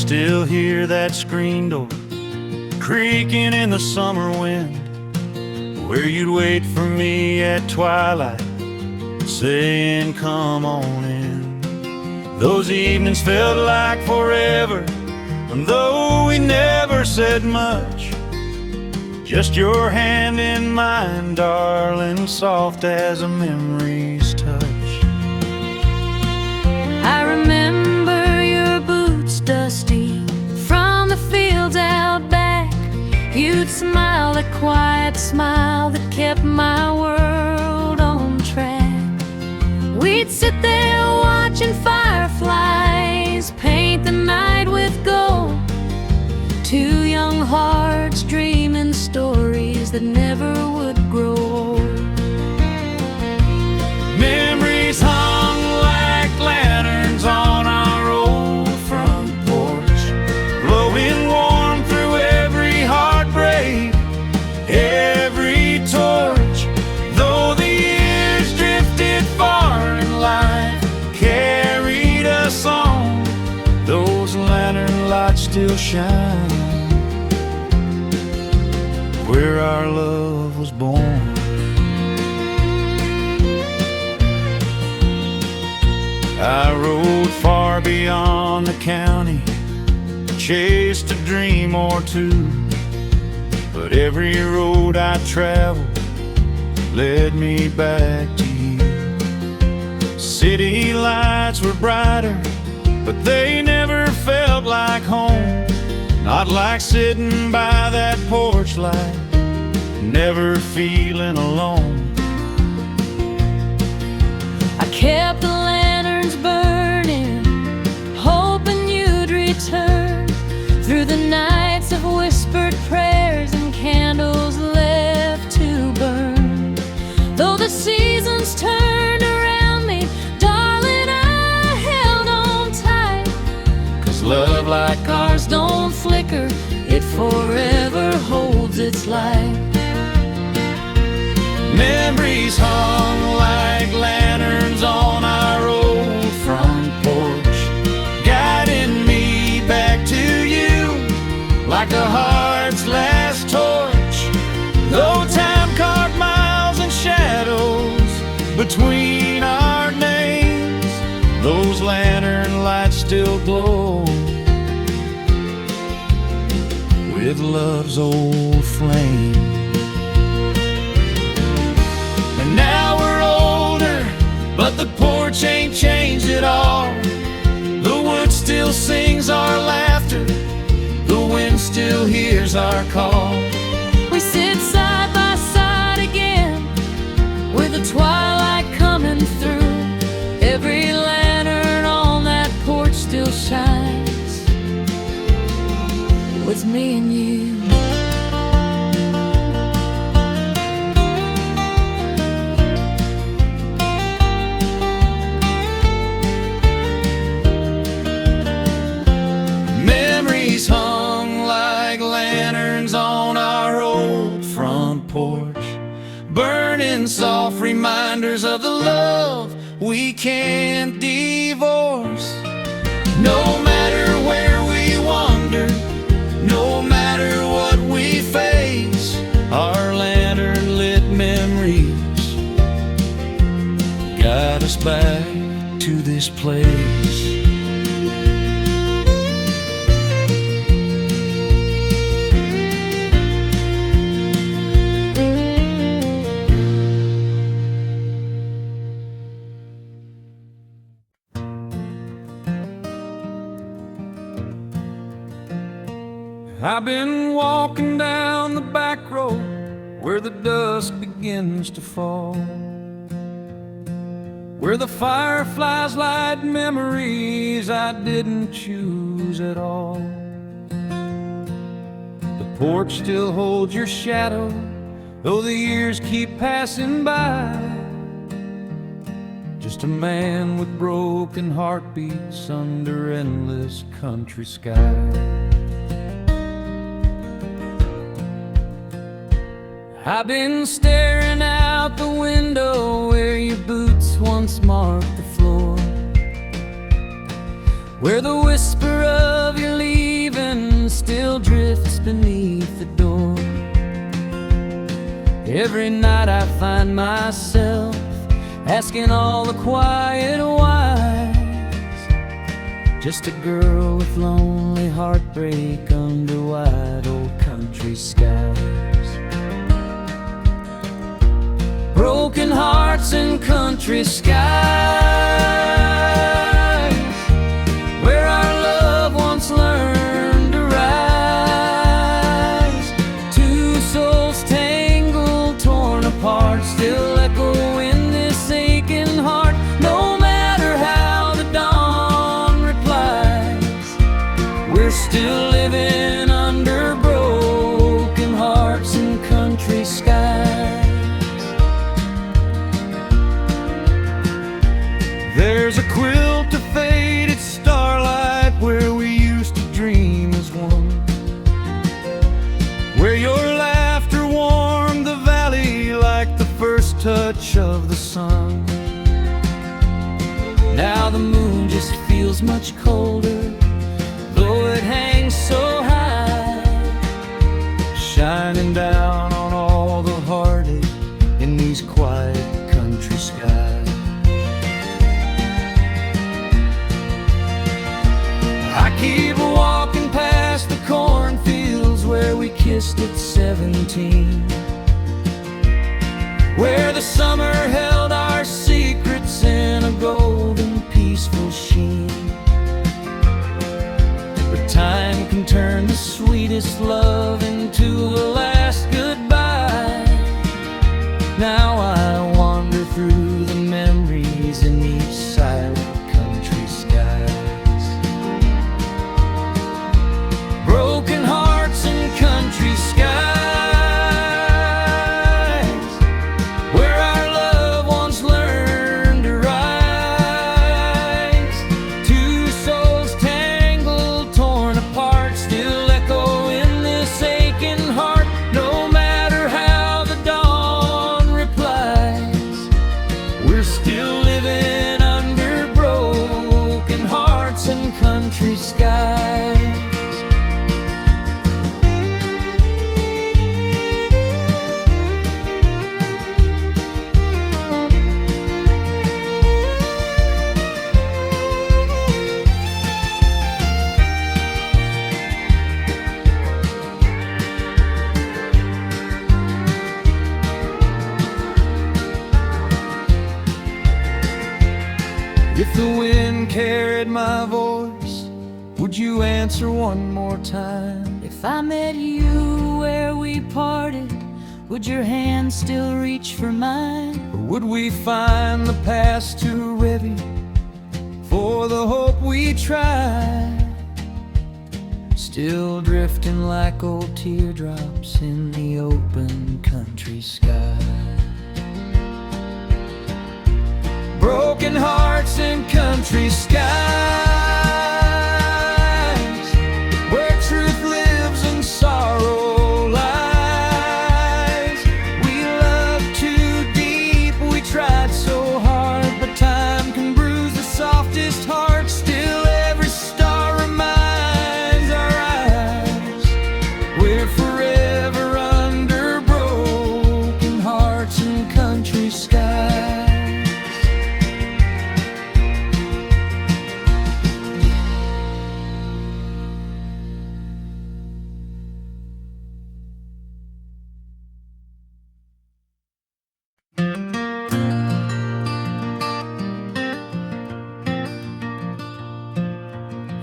still hear that screen door creaking in the summer wind, where you'd wait for me at twilight, saying, "Come on in." Those evenings felt like forever, and though we never said much, just your hand in mine, darling, soft as a memory's touch. I remember your boots dusty from the fields out back. You'd smile, a quiet smile that kept my world on track. We'd sit there watching fireflies paint the night with gold, two young hearts dreaming stories that never would grow old. Memories hung like lanterns on our old front porch, glowing warm through every heartbreak, every torch. Though the years drifted far and life carried us on, those lantern lights still shine where our love was born. I rode far beyond the county, chased a dream or two, but every road I traveled led me back to you. City lights were brighter, but they never felt like home, not like sitting by that porch light, never feeling alone. I kept the lanterns burning, hoping you'd return, through the nights of whispered prayers and candles left to burn. Though the seasons turned around me, darling, I held on tight, 'cause love like ours don't flicker, it forever holds its light. Memories hung like lanterns on our old front porch, guiding me back to you like a heart's last torch. Though time carved miles and shadows between our names, those lantern lights still glow with love's old flame. Now we're older, but the porch ain't changed at all. The wood still sings our laughter, the wind still hears our call. We sit side by side again, with the twilight coming through. Every lantern on that porch still shines with me and you. Hung like lanterns on our old front porch, burning soft reminders of the love we can't divorce. No matter where we wander, no matter what we face, our lantern lit memories guide us back to this place. I've been walking down the back road where the dusk begins to fall, where the fireflies light memories I didn't choose at all. The porch still holds your shadow, though the years keep passing by. Just a man with broken heartbeats under endless country sky. I've been staring out the window where your boots once marked the floor, where the whisper of your leaves Every night I find myself asking all the quiet whys. Just a girl with lonely heartbreak under wide old country skies. Broken hearts in country skies, where our love once learned to rise. Two souls tangled, torn apart, still echo in this aching heart. No matter how the dawn replies, we're still living under broken hearts in country skies. There's a quilt of faded starlight where we used to dream as one, where your laughter warmed the valley like the first touch of the sun. Now the moon just feels much colder, though it hangs so high, Shining down on all the heartache in these quiet country skies. I keep walking past the cornfields where we kissed at 17, where the summer held our secrets in a golden peaceful sheen. But time can turn the sweetest love into a last goodbye. Now I wander through the memories in each silent country skies. Broken hearts in country skies, where our love once learned to rise. Two souls tangled, torn apart, still echo in this aching heart. No matter how the dawn replies, we're still living under broken hearts in country skies. If the wind carried my voice, would you answer one more time? If I met you where we parted, would your hand still reach for mine? Or would we find the past too heavy for the hope we tried? Still drifting like old teardrops in the open country sky. Broken hearts in country skies, where truth lives and sorrow lies. We loved too deep, we tried so hard, but time can bruise the softest heart. Still every star reminds our eyes we're forever under broken hearts in country skies.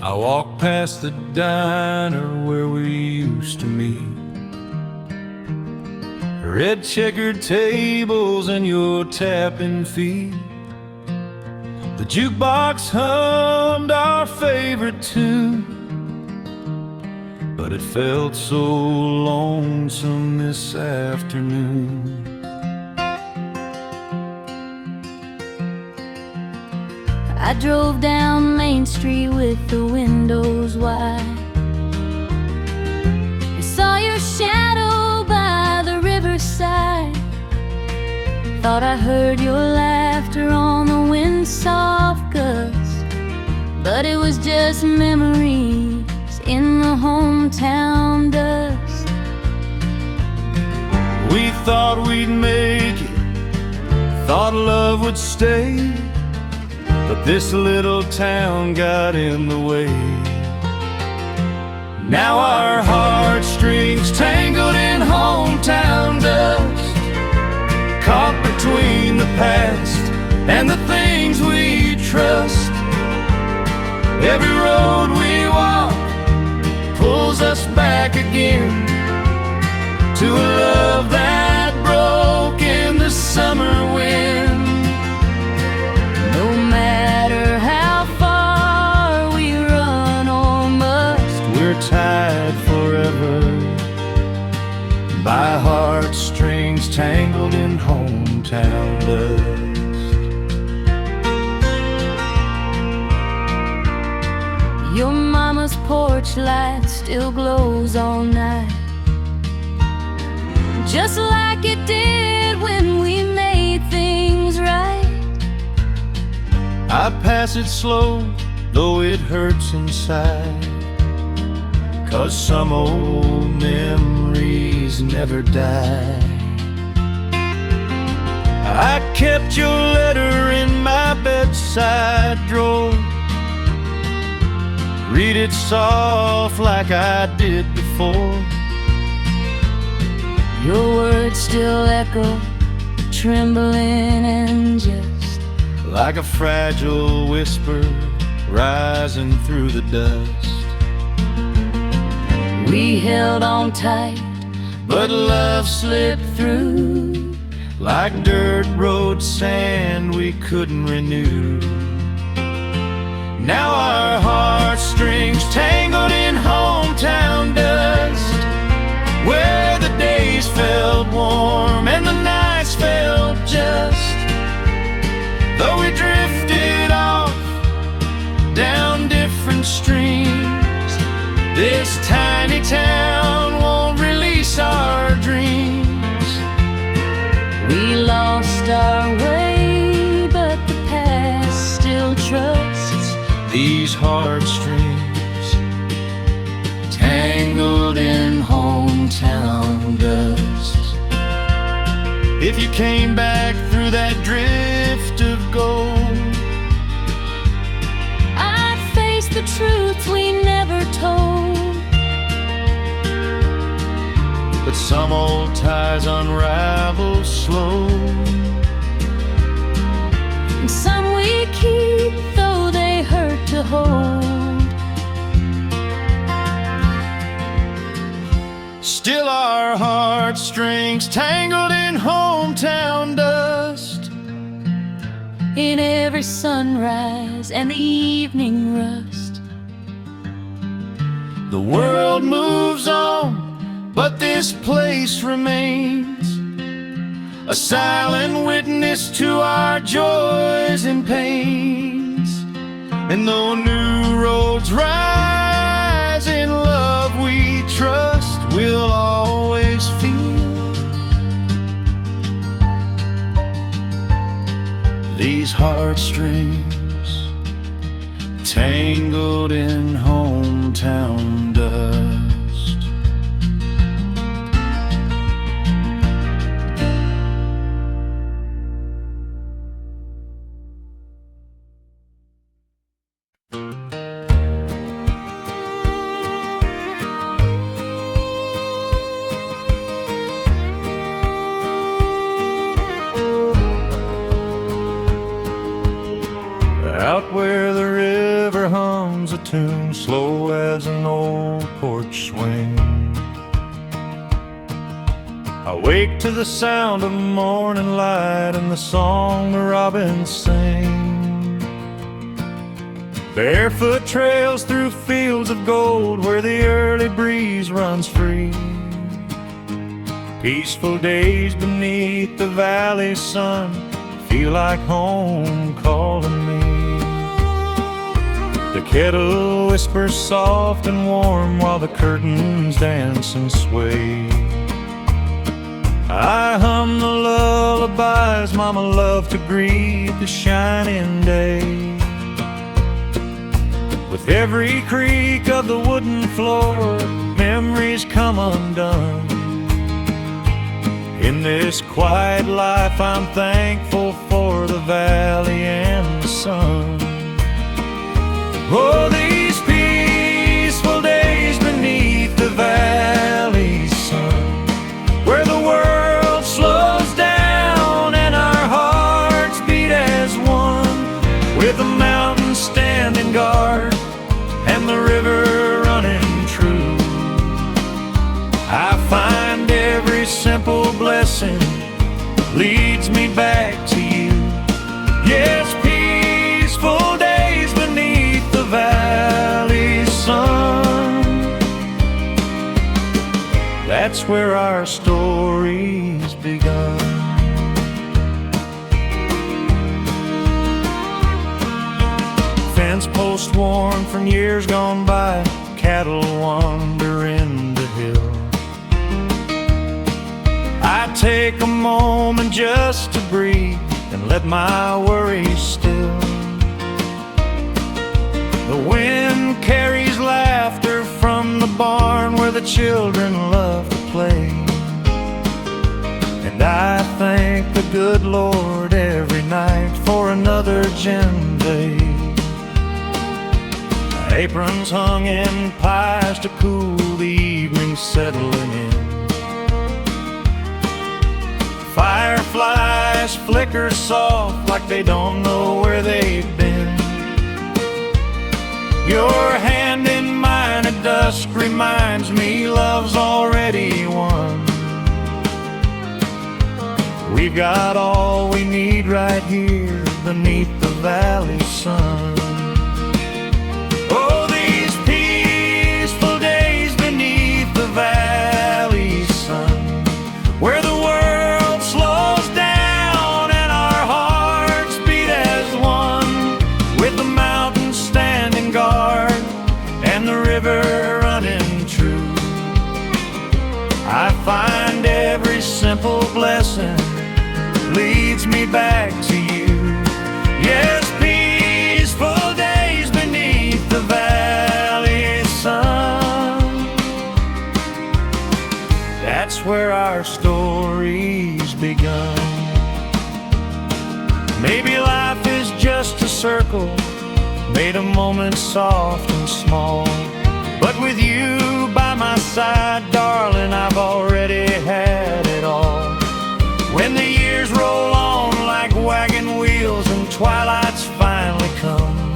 I walk past the diner where we used to meet, red checkered tables and your tapping feet. The jukebox hummed our favorite tune, but it felt so lonesome this afternoon. I drove down Main Street with the windows wide. I saw your shadow by the riverside. Thought I heard your laughter on the wind's soft gust, but it was just memories in the hometown dust. We thought we'd make it, thought love would stay, but this little town got in the way. Now our heartstrings tangled in hometown dust, caught between the past and the things we trust. Every road we walk pulls us back again to a love that broke in the summer wind. No matter how far we run or must, We're tied forever by heartstrings tangled in hometown dust. your mama's porch light still glows all night, just like it did when we made things right. I pass it slow, though it hurts inside, 'cause some old memories never die. I kept your letter in my bedside drawer, read it soft like I did before. Your words still echo, trembling and just like a fragile whisper rising through the dust. we held on tight, But love slipped through like dirt road sand we couldn't renew. Now our heartstrings tangled in hometown dust, where the days felt warm and the nights felt just. Though we drifted off down different streams, this tiny town won't release our dreams. we lost our way, but the past still trusts These heartstrings tangled in hometown dust. If you came back through that drift of gold, I'd face the truths we never told. but some old ties unravel slow. And some we keep, though they hurt to hold. Still our heartstrings tangled in hometown dust. In every sunrise and the evening rust, The world moves on, but this place remains, a silent witness to our joys and pains. And though new roads rise in love we trust, we'll always feel these heartstrings tangled in hometown dust. Out where the river hums a tune, slow as an old porch swing, I wake to the sound of morning light and the song the robins sing. Barefoot trails through fields of gold where the early breeze runs free. Peaceful days beneath the valley sun feel like home calling me. The kettle whispers soft and warm while the curtains dance and sway. I hum the lullabies Mama loved to greet the shining day. With every creak of the wooden floor, memories come undone In this quiet life, I'm thankful for the valley and the sun. Oh, these peaceful days beneath the valley sun, where the world slows down and our hearts beat as one, with the mountains standing guard and the river running true. I find every simple blessing leads me back to you. Yes, peaceful days beneath the valley sun. That's where our story's begun. Fence post worn from years gone by, cattle wander in the hill. I take a moment just to breathe and let my worries still. The wind carries laughter from the barn where the children love to play, and I thank the good Lord every night for another gem day. Aprons hung in pies to cool the evening settling in. Fireflies flicker soft like they don't know where they've been. Your hand in mine at dusk reminds me love's already won. We've got all we need right here beneath the valley sun. Oh, these peaceful days beneath the valley sun, where the world slows down and our hearts beat as one, with the mountains standing guard and the river running true. I find every simple blessing leads me back to you. Yes, peaceful days beneath the valley sun. That's where our story's begun. Maybe life is just a circle made of moments soft and small, but with you by my side, darling, I've already had it all. When the years roll on like wagon wheels and twilight's finally come,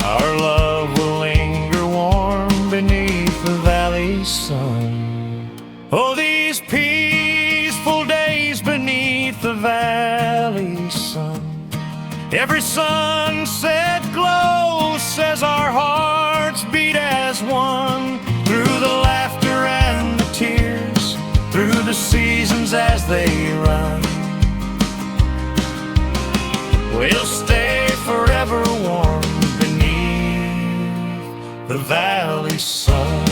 our love will linger warm beneath the valley sun. Oh, these peaceful days beneath the valley sun, every sunset glow says our hearts beat as one, through the laughter and the tears, through the seasons as they run. We'll stay forever warm beneath the valley sun.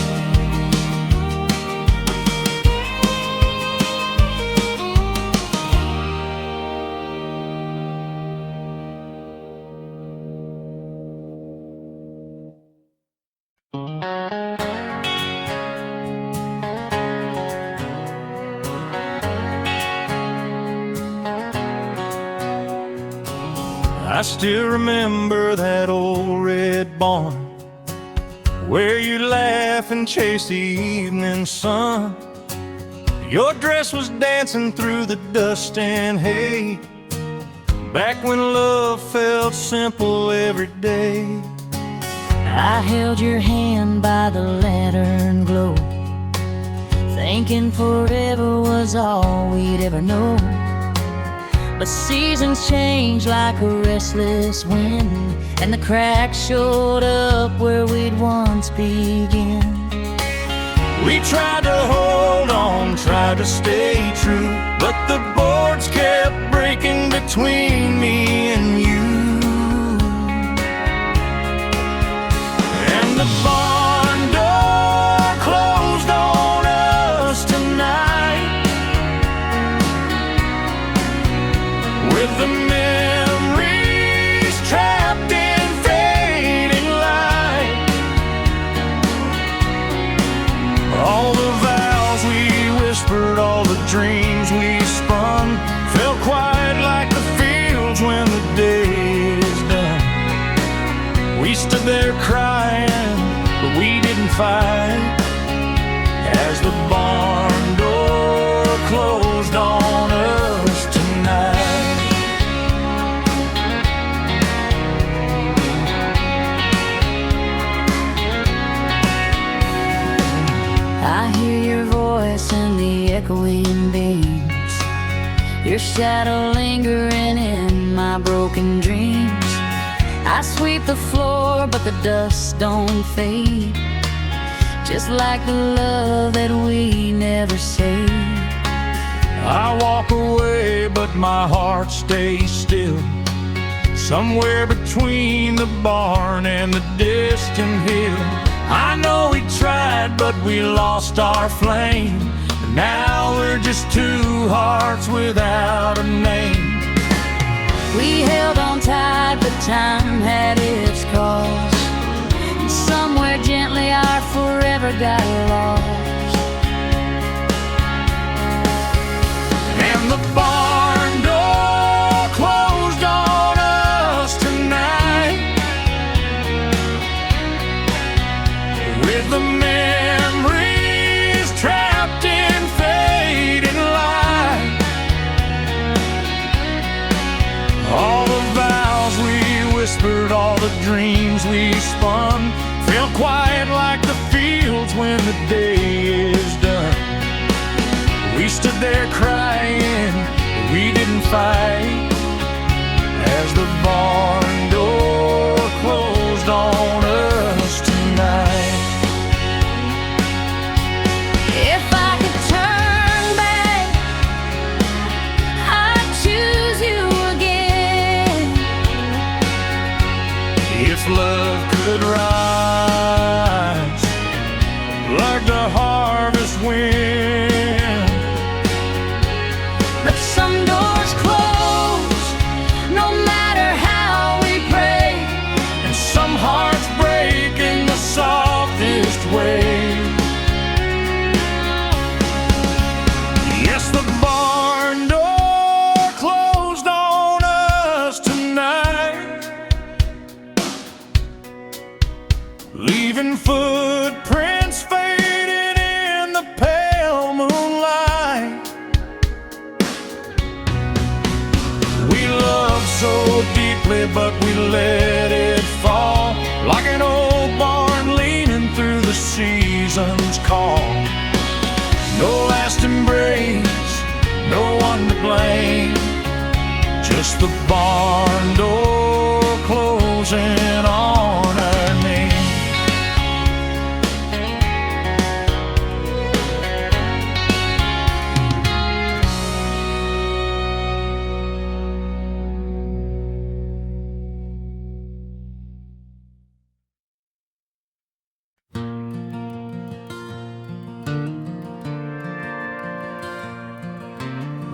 I still remember that old red barn where you laugh and chase the evening sun. Your dress was dancing through the dust and hay, back when love felt simple every day. I held your hand by the lantern glow, thinking forever was all we'd ever know. But seasons change like a restless wind, and the cracks showed up where we'd once begun. We tried to hold on, tried to stay true, but the boards kept breaking between me and you. And the barn door closed on us tonight, with the memories trapped in fading light. All the vows we whispered whispered all the dreams we spun. Felt quiet like the fields when the day is done. We stood there crying, but we didn't fight. As the barn door closed on us tonight. I hear your voice in the echoing beams, your shadow lingering in my broken dreams. I sweep the floor, but the dust don't fade, just like the love that we never saved. I walk away, but my heart stays still, somewhere between the barn and the distant hill. I know we tried, but we lost our flame, and now we're just two hearts without a name. We held on tight, but time had its cost, and somewhere gently our forever got lost. And the barn door closed on us tonight, with the memories trapped in fading light. All the vows we whispered, all the dreams we spun, felt quiet like the fields when the day is done. We stood there crying, but we didn't fight. As the barn door closed on us tonight. If I could turn back, I'd choose you again. If love could rise like the harvest wind, But some doors close, no matter how we pray, and some hearts break in the softest way. Yes, the barn door closed on us tonight, leaving footprints faded in the pale moonlight. We loved so deeply, but we let it fall, like an old barn leaning through the season's call. No last embrace, no one to blame, just the barn door closing on our name.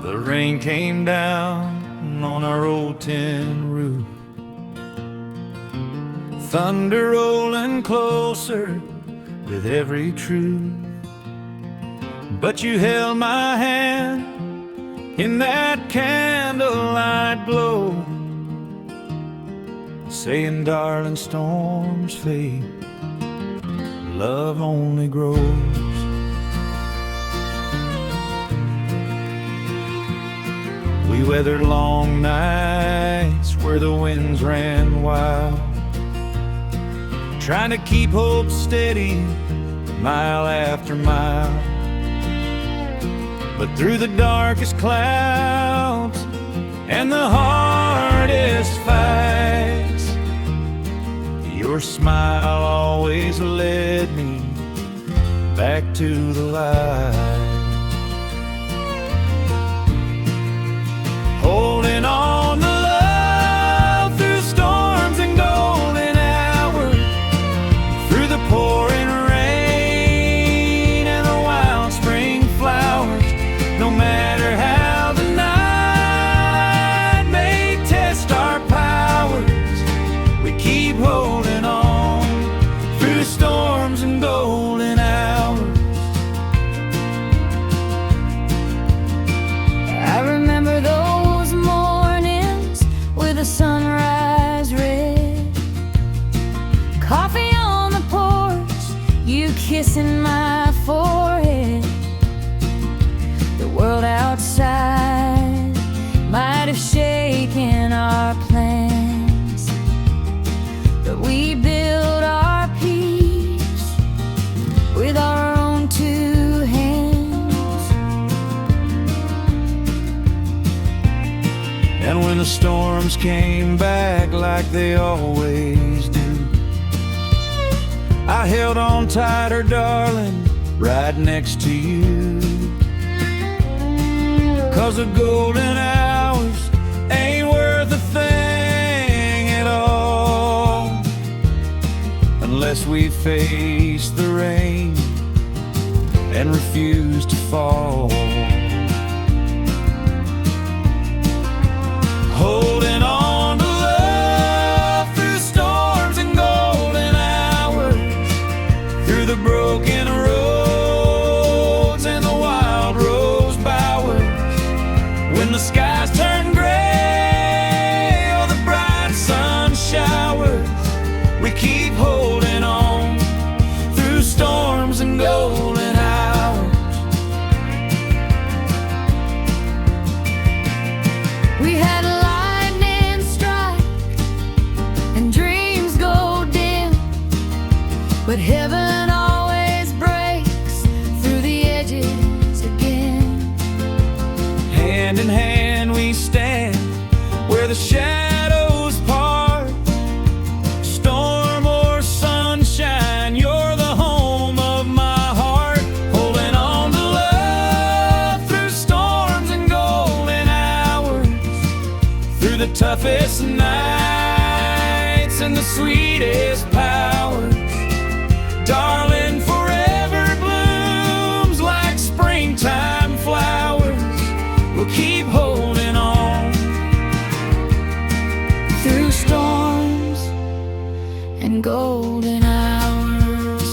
The rain came down on our old tin roof, thunder rolling closer with every truth. But you held my hand in that candlelight glow, saying, darling, storms fade, love only grows. We weathered long nights where the winds ran wild, trying to keep hope steady mile after mile. But through the darkest clouds and the hardest fights, your smile always led me back to the light. Holding on to love through storms and golden hours, through the pouring rain and the wild spring flowers. No matter how the night may test our powers, we keep holding on through storms and golden hours. kissing my forehead. The world outside might have shaken our plans, but we built our peace with our own two hands. And when the storms came back like they always do, I held on tighter, darling, right next to you. 'Cause the golden hours ain't worth a thing at all unless we face the rain and refuse to fall. Holding on to love through storms and golden hours, through the broken roads and the wild rose bowers. When the skies turn gray or the bright sun showers, we keep holding on through storms and golden hours. We had lightning strike and dreams go dim, but heaven always breaks through the edges again. Hand in hand we stand where the shadows part. Storm or sunshine, you're the home of my heart. Holding on to love through storms and golden hours, through the toughest nights and the sweetest powers. Darling, forever blooms like springtime flowers. We'll keep holding on Through storms and golden hours.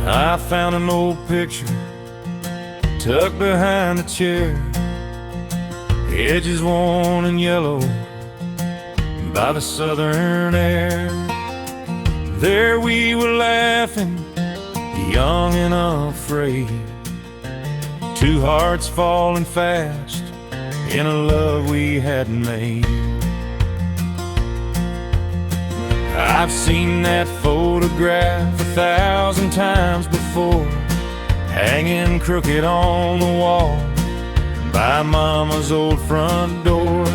I found an old picture tucked behind the chair, edges worn and yellow by the southern air. There we were laughing, young and unafraid, two hearts falling fast in a love we hadn't made. I've seen that photograph 1,000 times before, hanging crooked on the wall by Mama's old front door.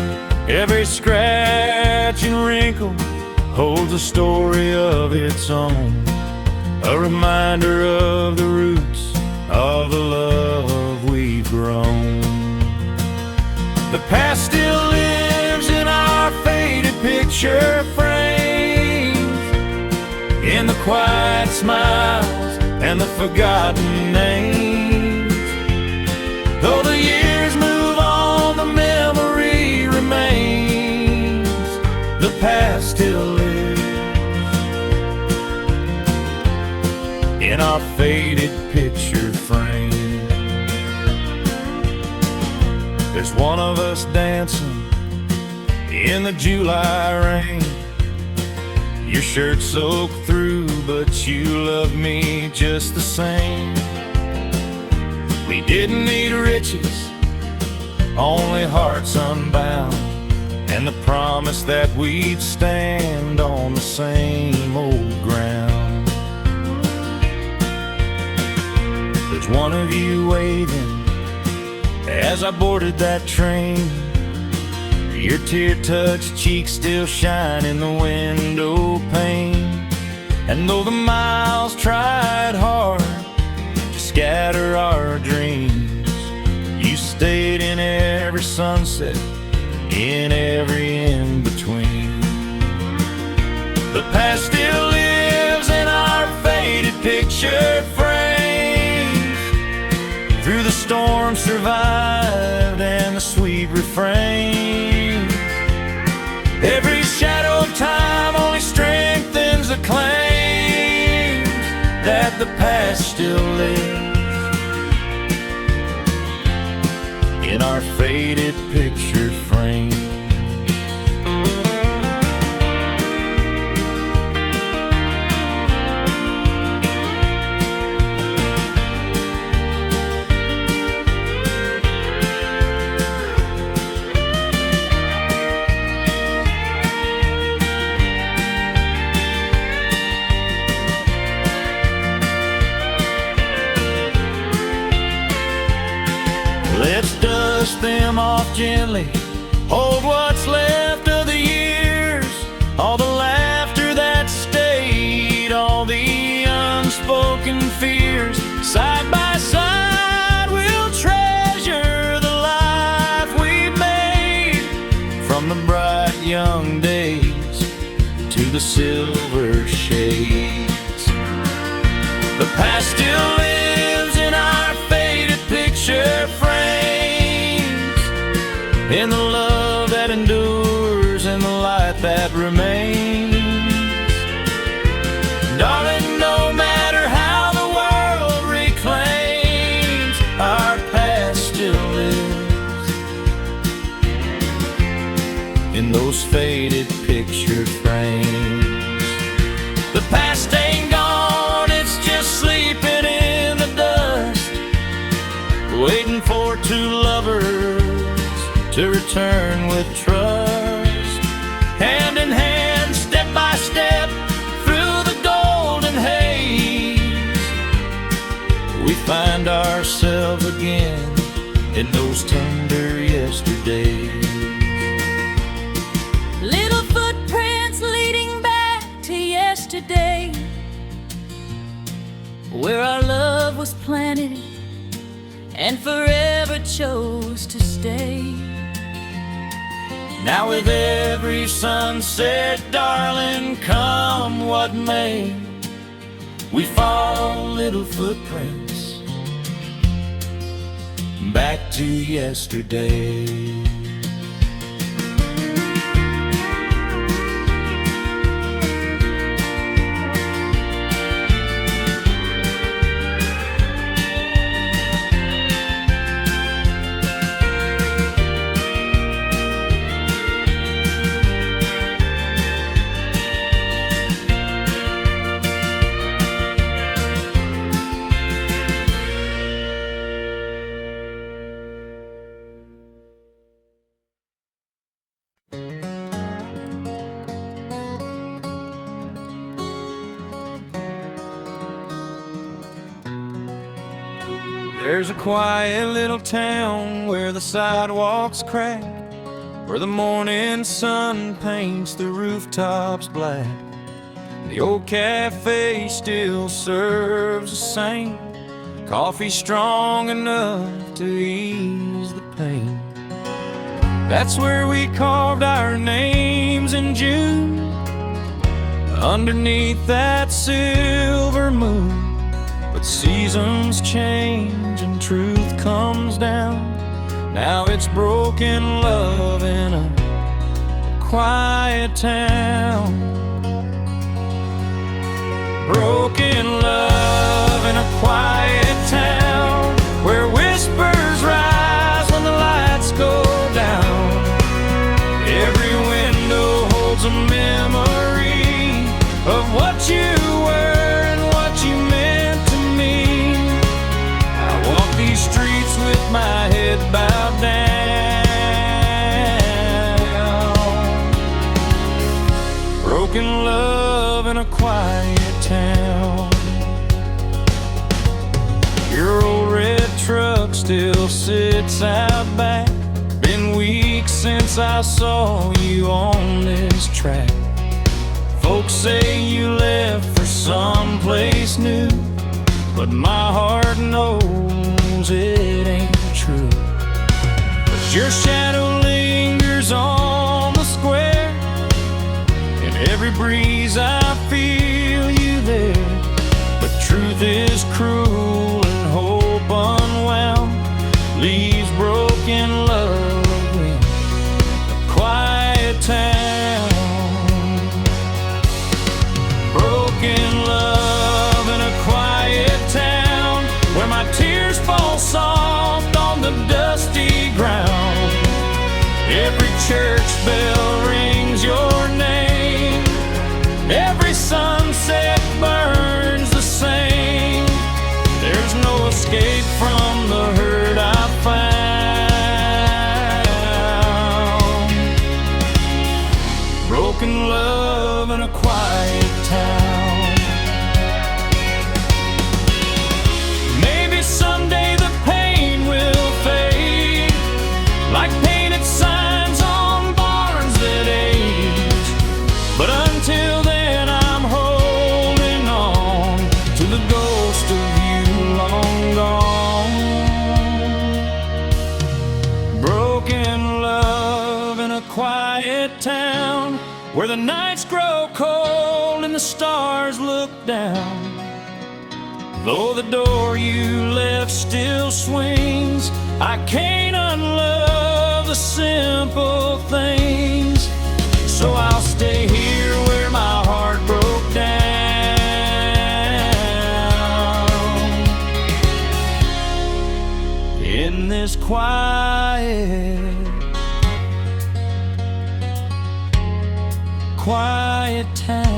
Every scratch and wrinkle holds a story of its own, a reminder of the roots of the love we've grown. The past still lives in our faded picture frames, in the quiet smiles and the forgotten names. Though the years move on, the memory remains. The past still lives in our faded picture frame. There's one of us dancing in the July rain, your shirt soaked through, but you love me just the same. We didn't need riches, only hearts unbound, and the promise that we'd stand on the same old ground. There's one of you waving as I boarded that train, your tear-touched cheeks still shine in the window pane. And though the miles tried hard to scatter our dreams, you stayed in every sunset, in every in-between. The past still lives in our faded picture frames, through the storm survived, and the sweet refrain. Every shadow of time only strengthens the claim that the past still lives in our faded picture frame. Let's dust them off gently, hold what's left of the years, all the laughter that stayed, all the unspoken fears. Side by side we'll treasure the life we've made, from the bright young days to the silver shades. The past still lives in our faded picture frames, in the love that endures and the light that remains. Darling, no matter how the world reclaims, our past still lives in those faded picture frames. The past ain't gone, it's just sleeping in the dust, waiting for two lovers to return with trust. Hand in hand, step by step, through the golden haze, we find ourselves again in those tender yesterdays. Little footprints leading back to yesterday, where our love was planted and forever chose to stay. Now with every sunset, darling, come what may, we follow little footprints back to yesterday. There's a quiet little town where the sidewalks crack, where the morning sun paints the rooftops black. The old cafe still serves the same coffee, strong enough to ease the pain. That's where we carved our names in June, underneath that silver moon. But seasons change and truth comes down. Now it's broken love in a quiet town. Broken love in a quiet town, where whispers rise when the lights go down. Every window holds a memory of what you were and what you meant to me. I walk these streets with my head bowed down. Broken love in a quiet town. Your old red truck still sits out back. Been weeks since I saw you on this track. Folks say you left for someplace new, but my heart knows it ain't true. But your shadow lingers on the square, in every breeze I feel you there. But truth is cruel and hope unwound. quiet town where the nights grow cold and the stars look down. Though the door you left still swings, I can't unlove the simple things. So I'll stay here where my heart broke down, in this quiet town.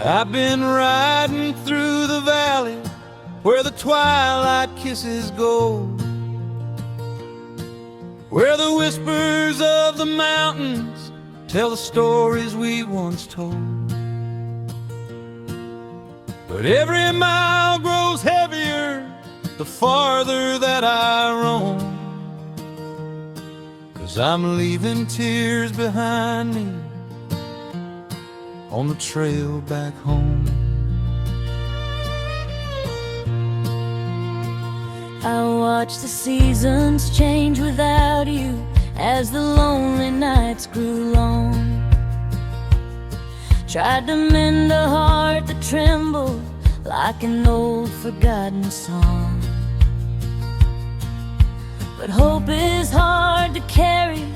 I've been riding through the valley where the twilight kisses gold, where the whispers of the mountains tell the stories we once told. But every mile grows heavier the farther that I roam, 'cause I'm leaving tears behind me on the trail back home. I watched the seasons change without you as the lonely nights grew long. Tried to mend a heart that trembled like an old forgotten song. But hope is hard to carry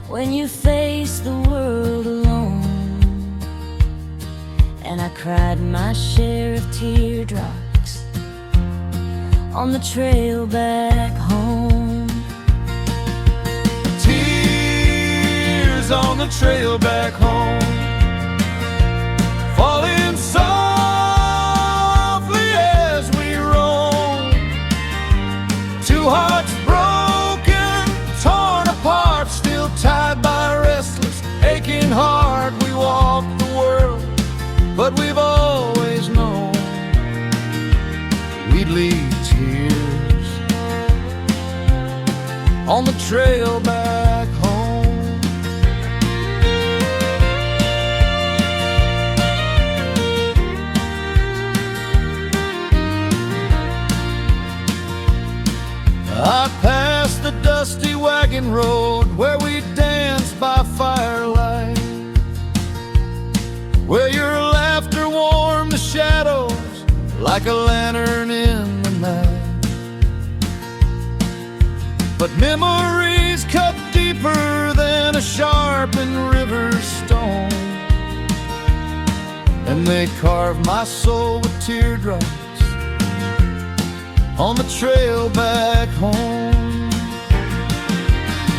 when you face the world alone. And I cried my share of teardrops on the trail back home. Tears on the trail back home, falling softly as we roam. Two hearts broken, torn apart, still tied by a restless, aching heart. We walk the world, but we've always known we'd leave tears on the trail back home. I passed the dusty wagon road where we danced by firelight, where your laughter warmed the shadows like a lantern in the night. But memories cut deeper than a sharpened river stone, and they carved my soul with teardrops on the trail back home.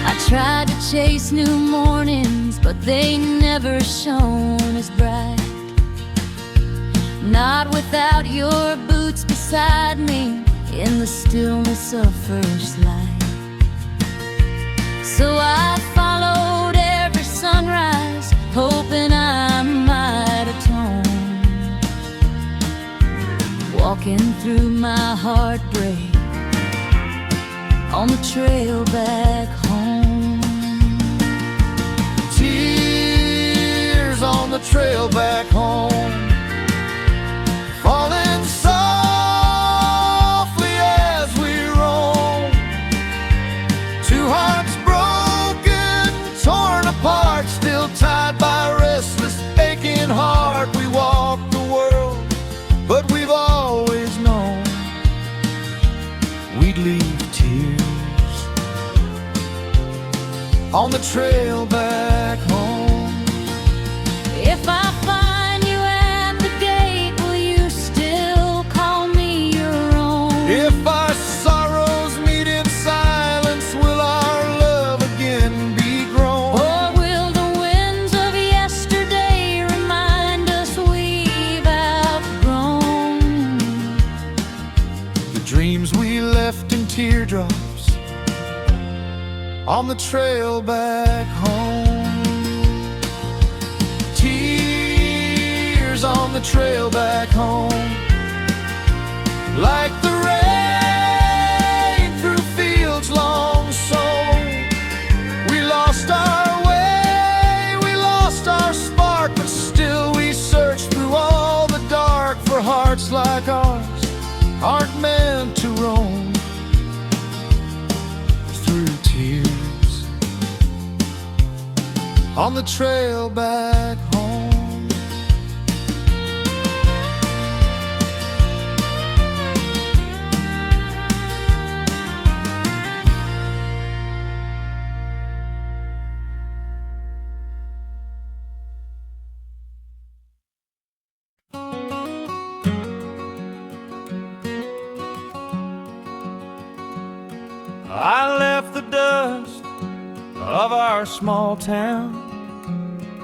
I tried to chase new mornings, but they never shone as bright. Not without your boots beside me in the stillness of first light. So I followed every sunrise, hoping I might atone, walking through my heartbreak on the trail back home. Tears on the trail back home, falling softly as we roam. Two hearts broken, torn apart, still tied by a restless, aching heart. We walk the world, but we've always known we'd leave tears on the trail back home. If I find you at the gate, will you still call me your own? If our sorrows meet in silence, will our love again be grown? Or will the winds of yesterday remind us we've outgrown The dreams we left in teardrops on the trail back home. Tears on the trail back home, like the rain through fields long sown. We lost our way, we lost our spark, but still we search through all the dark, for hearts like ours aren't meant to roam through tears on the trail back home. I left the dust of our small town,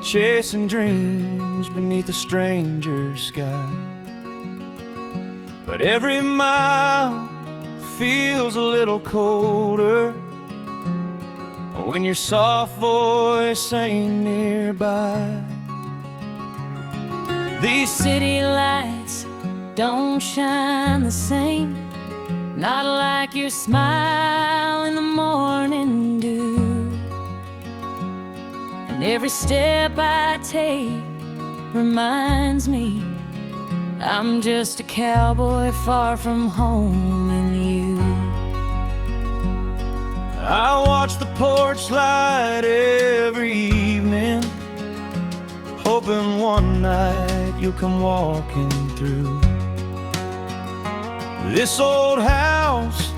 chasing dreams beneath a stranger's sky. But every mile feels a little colder when your soft voice ain't nearby. These city lights don't shine the same, not like your smile in the morning dew. And every step I take reminds me I'm just a cowboy far from home and you. I watch the porch light every evening, hoping one night you'll come walking through. This old house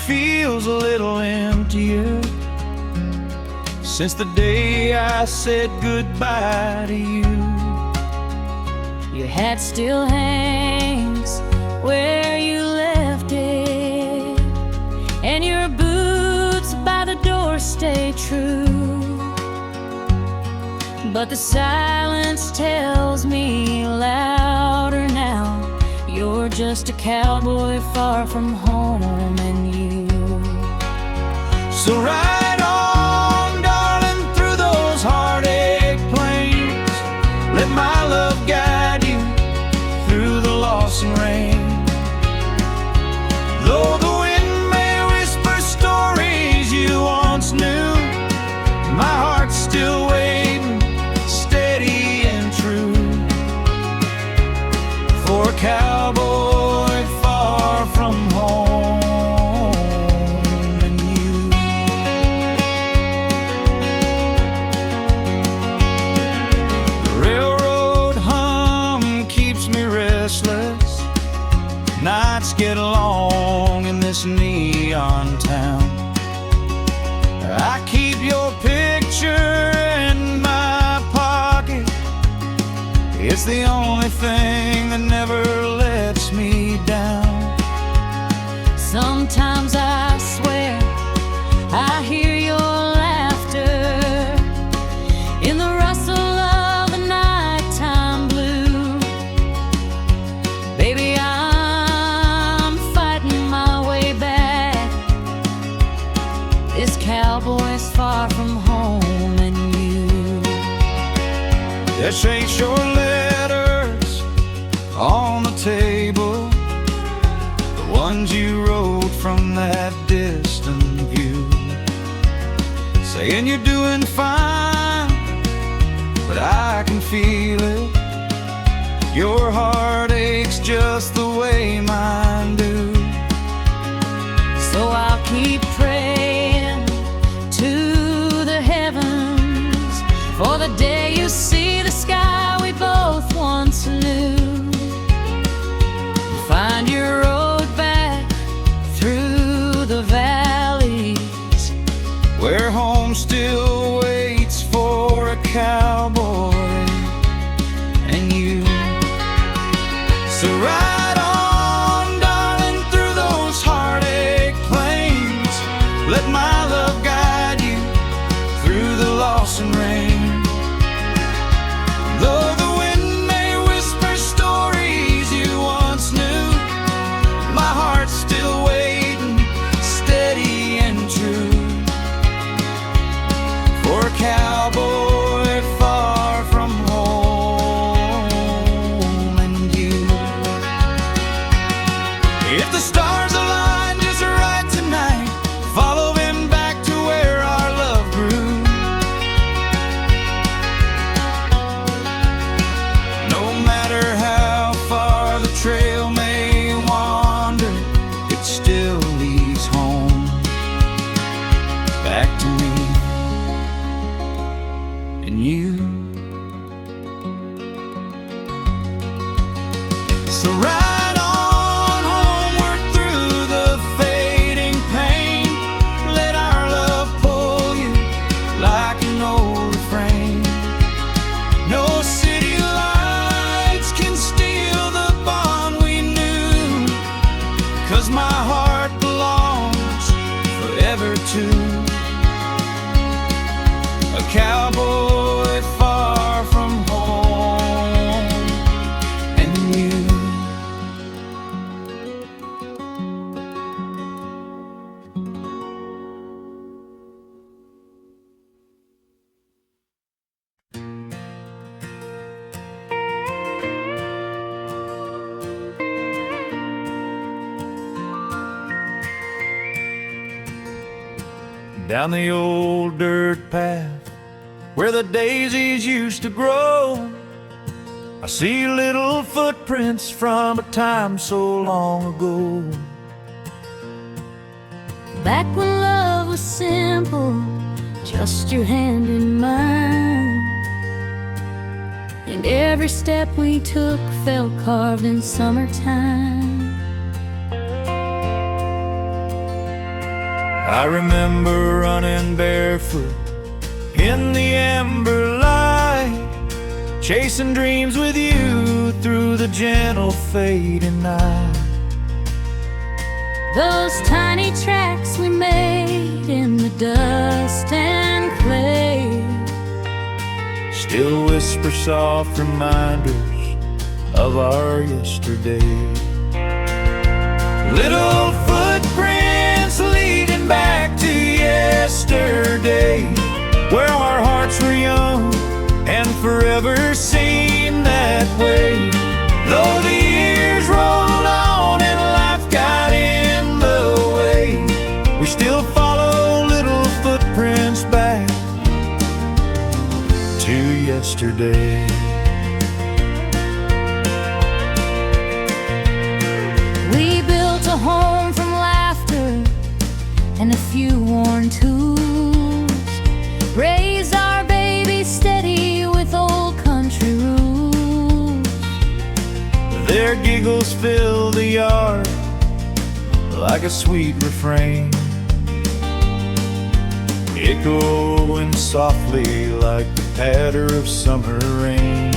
feels a little emptier since the day I said goodbye to you. Your hat still hangs where you left it, and your boots by the door stay true. But the silence tells me louder now, you're just a cowboy far from home and you. So ride on, darling, through those heartache plains. Let my love guide you through the loss and rain. Though the wind may whisper stories you once knew, my heart's still waiting, steady and true, for a cowboy far from home and you. The railroad hum keeps me restless, nights get long in this neon town. I keep your picture in my pocket, it's the only thing that never lets me down. Sometimes I swear I hear your laughter in the rustle of the nighttime blue. Baby, I'm fighting my way back. This cowboy's far from home and you. This ain't your letters on the table, the ones you wrote from that distant view, saying you're doing fine, but I can feel it. Your heart aches just the way mine do. So I'll keep praying to the heavens for the day you see the sky we both once knew. Find your road back through the valleys, where home still waits for a cowboy and you. So ride on, darling, through those heartache plains. Let my love guide you through the loss and rain. Though the wind may whisper stories you once knew, my heart's still waiting, steady and true, down the old dirt path where the daisies used to grow. I see little footprints from a time so long ago. Back when love was simple, just your hand in mine, and every step we took felt carved in summertime. I remember running barefoot in the amber light, chasing dreams with you through the gentle fading night. Those tiny tracks we made in the dust and clay still whisper soft reminders of our yesterday. Little footprints leading back to yesterday, where our hearts were young and forever seemed that way. Though the years rolled on and life got in the way, we still follow little footprints back to yesterday. we built a home from laughter and a few worn tools, raised our baby steady with old country rules. Their giggles fill the yard like a sweet refrain, echoing softly like the patter of summer rain.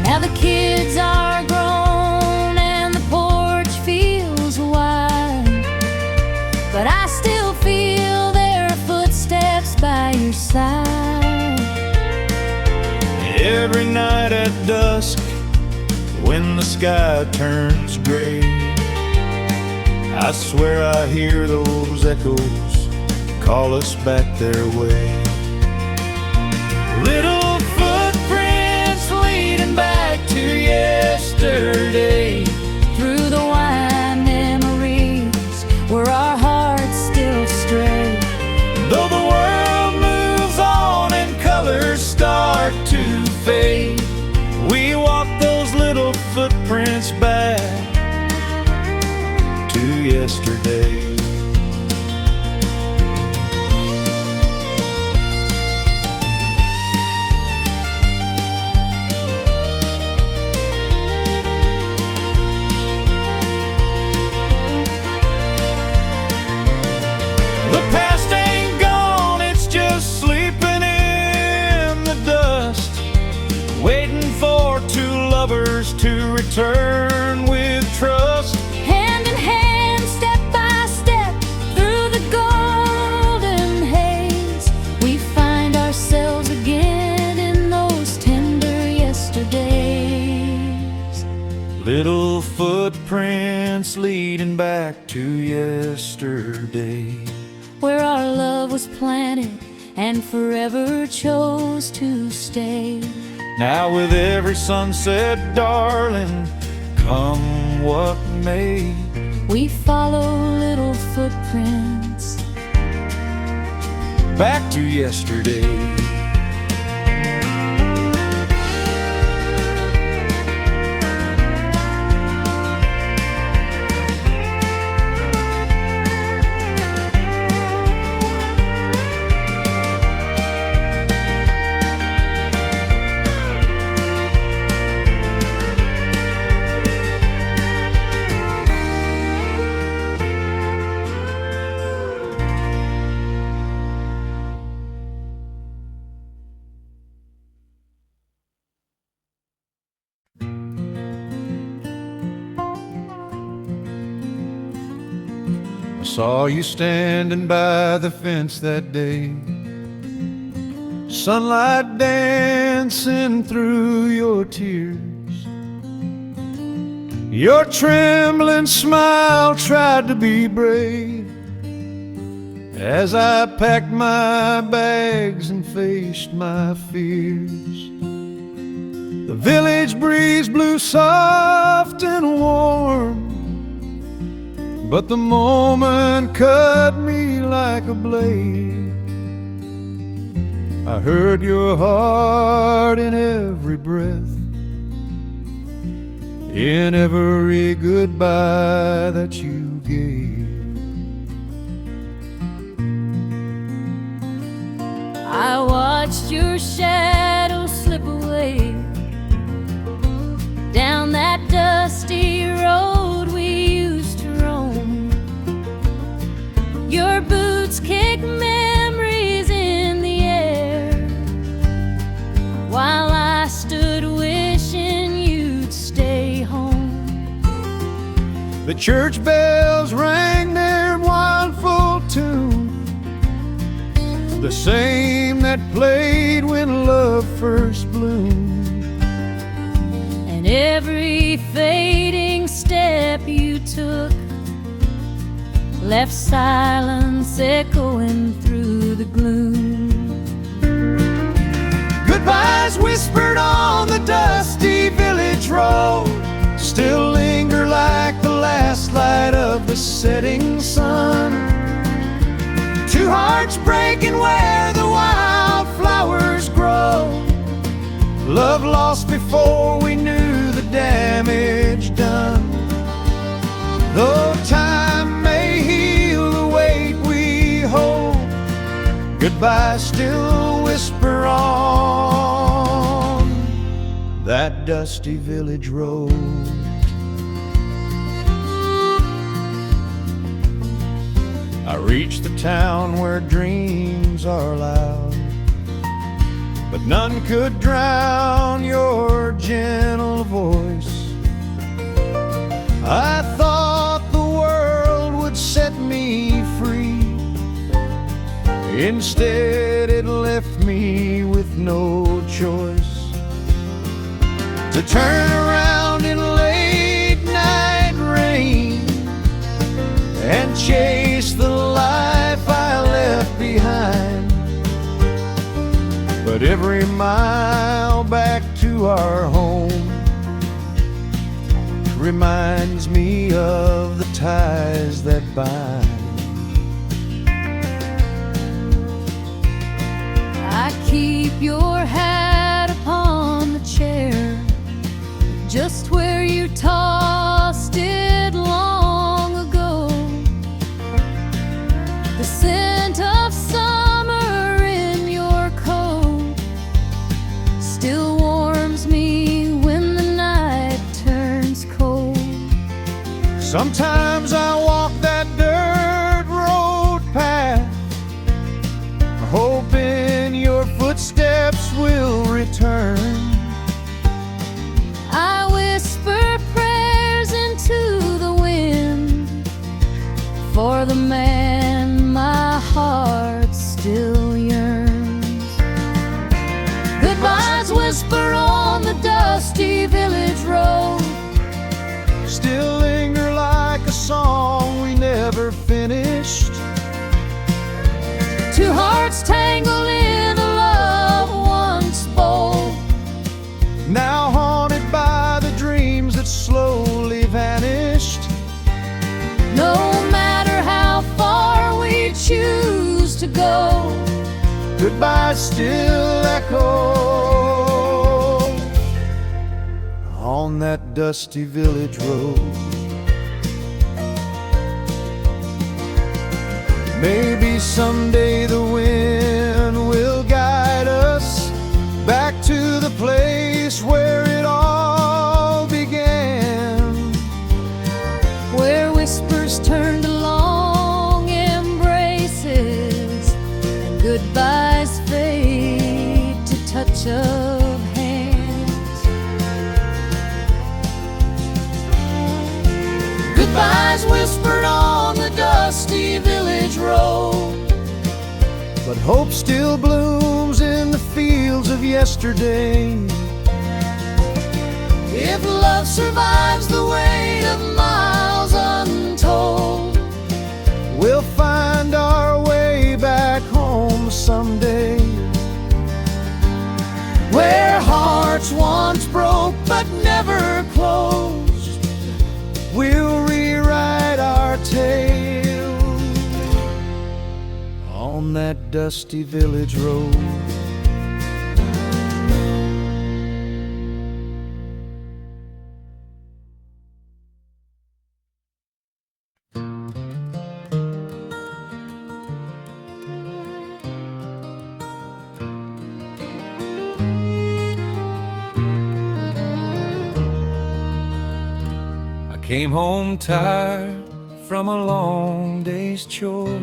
Now the kids are grown and the porch feels wide, but I still feel their footsteps by your side. Every night at dusk, when the sky turns gray, I swear I hear those echoes call us back their way. Little footprints leading back to yesterday, Through the wine memories where our hearts still stray. though the world moves on and colors start to fade, we walk those little footprints back to yesterday. The past ain't gone, it's just sleeping in the dust, waiting for two lovers to return with trust. Hand in hand, step by step, through the golden haze, we find ourselves again in those tender yesterdays. Little footprints leading back to yesterday. Where our love was planted and forever chose to stay. Now with every sunset, darling, come what may, We follow little footprints back to yesterday. Saw you standing by the fence that day, sunlight dancing through your tears. Your trembling smile tried to be brave as I packed my bags and faced my fears. The village breeze blew soft and warm, but the moment cut me like a blade. I heard your heart in every breath, in every goodbye that you gave. I watched your shadow slip away down that dusty road we used to roam. Your boots kick memories in the air, while I stood wishing you'd stay home. The church bells rang their mournful tune, the same that played when love first bloomed. And every fading step you took left silence echoing through the gloom. Goodbyes whispered on the dusty village road still linger like the last light of the setting sun. Two hearts breaking where the wildflowers grow, love lost before we knew the damage done. Though time may heal the weight we hold, goodbye still whisper on that dusty village road. I reached the town where dreams are loud, but none could drown your gentle voice. I thought the world would set me free, instead it left me with no choice. To turn around in late night rain and chase the life I left behind. But every mile back to our home reminds me of the ties that bind. I keep your hat upon the chair, just where you tossed it long ago. The scent of summer in your coat still warms me when the night turns cold. Sometimes I walk that dirt road path, hoping your footsteps will return. I whisper prayers into the wind for the man my heart still yearns. Goodbyes whisper on the dusty village road, Still linger like a song we never finished. two hearts tangled in a love once bold, Now haunted by the dreams that slowly vanished. no matter how far we choose to go. Goodbye still echo on that dusty village road. Maybe someday the wind will guide us back to the place where it all began, Where whispers turn to long embraces and goodbyes fade to touch of hands. Goodbyes whispered on the dusty village road, but hope still blooms in the fields of yesterday. if love survives the weight of miles untold. We'll find our way back home someday, Where hearts once broke but never closed. we'll rewrite our tale on that dusty village road. Came home tired from a long day's chore,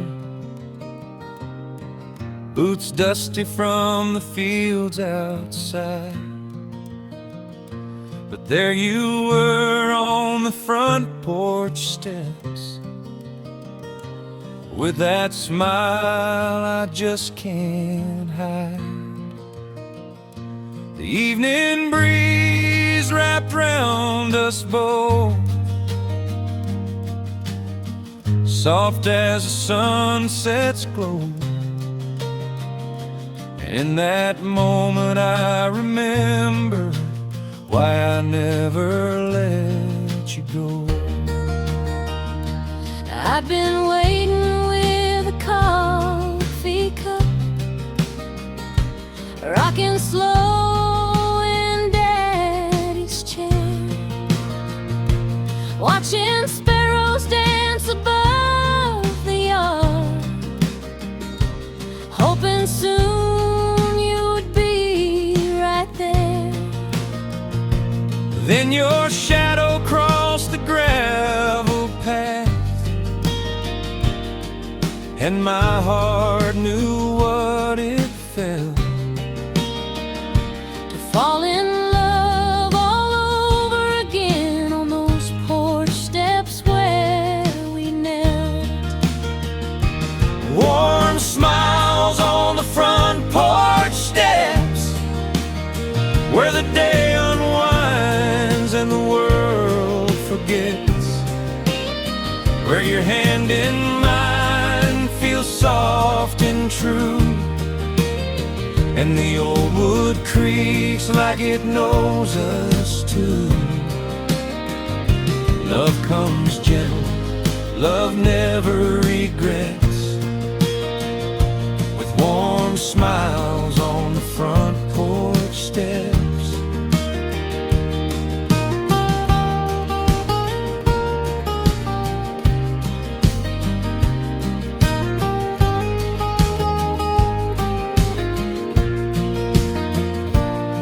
boots dusty from the fields outside. But there you were on the front porch steps, with that smile I just can't hide. The evening breeze wrapped round us both, soft as the sunset's glow. In that moment I remember why I never let you go. I've been waiting with a coffee cup, rocking slow in Daddy's chair, watching sparrows dance above the yard, hoping soon you would be right there. Then your shadow crossed the gravel path, and my heart knew what it felt to fall in love all over again on those porch steps where we knelt. Warm smiles on the front porch steps, where the day unwinds and the world forgets, where your hand in mine feels soft and true, and the old wood creaks like it knows us too. Love comes gentle, love never regrets, with warm smiles on the front porch steps.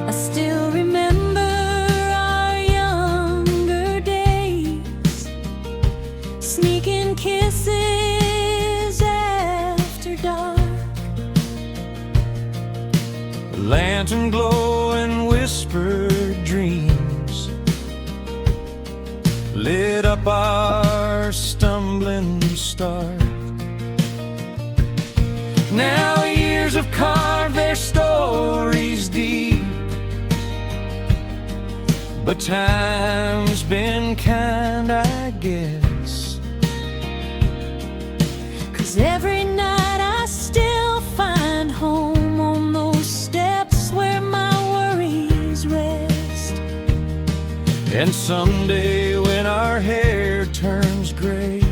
I still remember our younger days, sneaking kisses after dark, Lantern glow and whispered dreams lit up our stumbling start. Now years have carved their stories deep, but time's been kind, I guess. 'cause every night I still find home on those steps where my worries rest. And someday when our hair turns gray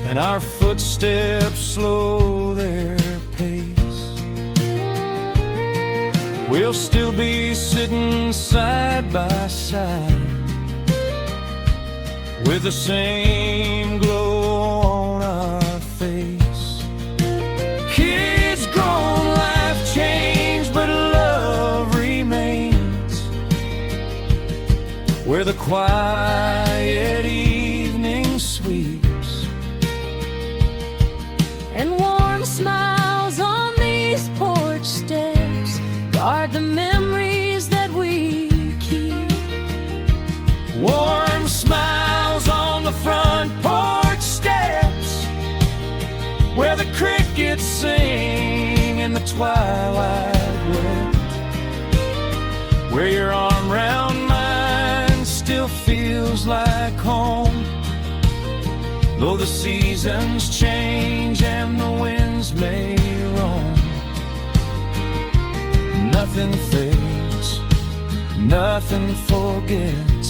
and our footsteps slow their pace, we'll still be sitting side by side, with the same glow on our face. Kids grown, life changed, but love remains, where the quiet evening sweeps, And warm smiles on these porch steps guard the memories that we keep. warm smiles on the front porch steps, where the crickets sing in the twilight wet, where your arm round mine still feels like home, though the seasons change and the winds may roam. Nothing fades, nothing forgets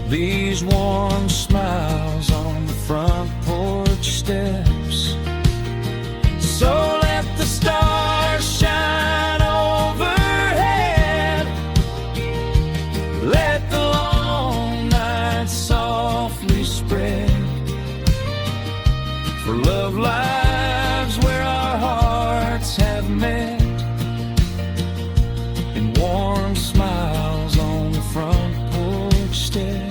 these warm smiles on the front porch steps. for love lives where our hearts have met, and warm smiles on the front porch steps.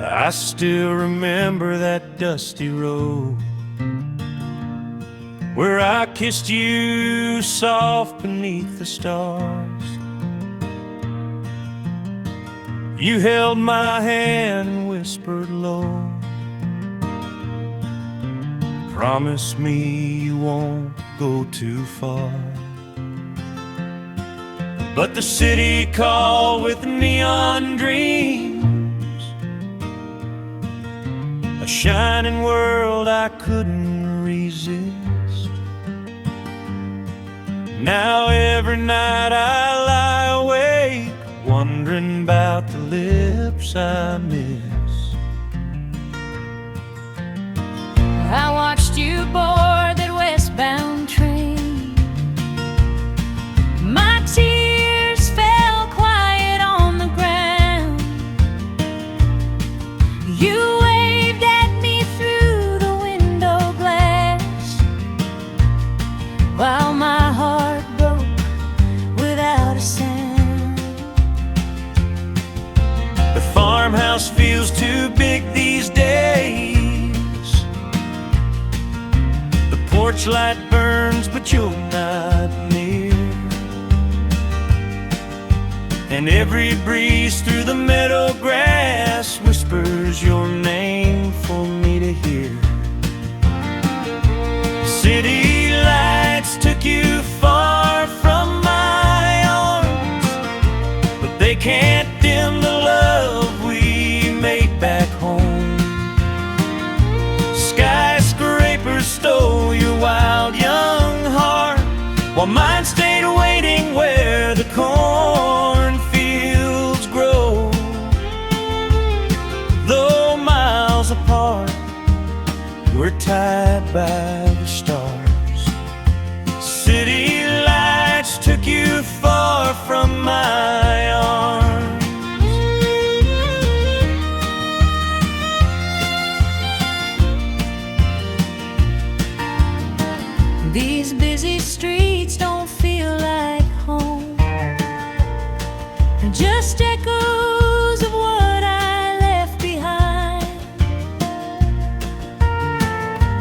I still remember that dusty road where I kissed you soft beneath the stars. You held my hand and whispered low, promise me you won't go too far. But the city called with neon dreams, a shining world I couldn't resist. Now every night I lie awake, wondering about the lips I miss. I watched you board that westbound train. My tears fell quiet on the ground. You waved at me through the window glass, while my heart broke without a sound. The farmhouse feels too big these days. The porch light burns, but you're not near. And every breeze through the meadow grass whispers your name for me to hear. City lights took you far from my arms, but they can't dim the love we made back home. Skyscrapers stole your wild young heart, while mine stayed waiting where the cornfields grow. Though miles apart, we're tied by the stars. City lights took you far from my arms. These busy streets don't feel like home, just echoes of what I left behind.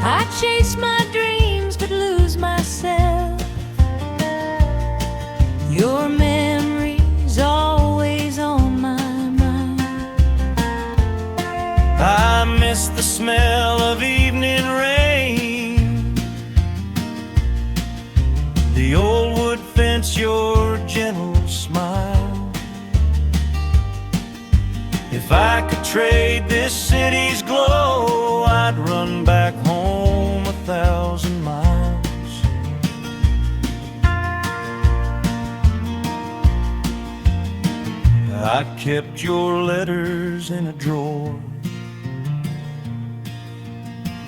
I chase my dreams but lose myself. Your memory's always on my mind. I miss the smell of evening rain, the old wood fence, your gentle smile. If I could trade this city's glow, I'd run back home 1,000 miles. I kept your letters in a drawer,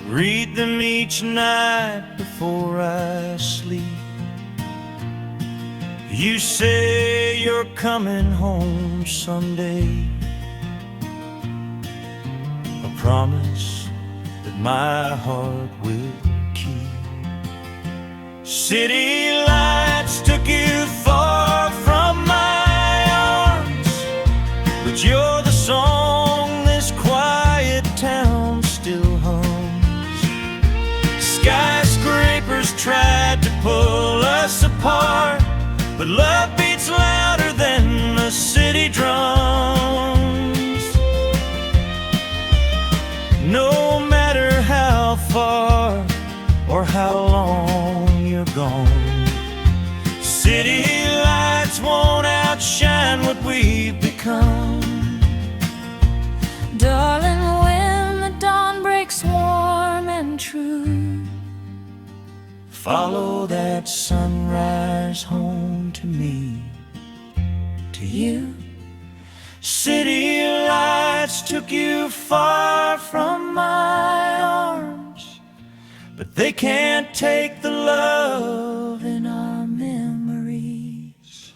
read them each night before I sleep. You say you're coming home someday, a promise that my heart will keep. City lights took you far from my arms, but you're the song this quiet town still hums. Skyscrapers tried to pull us apart, but love beats louder than the city drums. No matter how far or how long you're gone, city lights won't outshine what we've become. Darling, when the dawn breaks warm and true, Follow that sunrise home to me, to you. City lights took you far from my arms, but they can't take the love in our memories.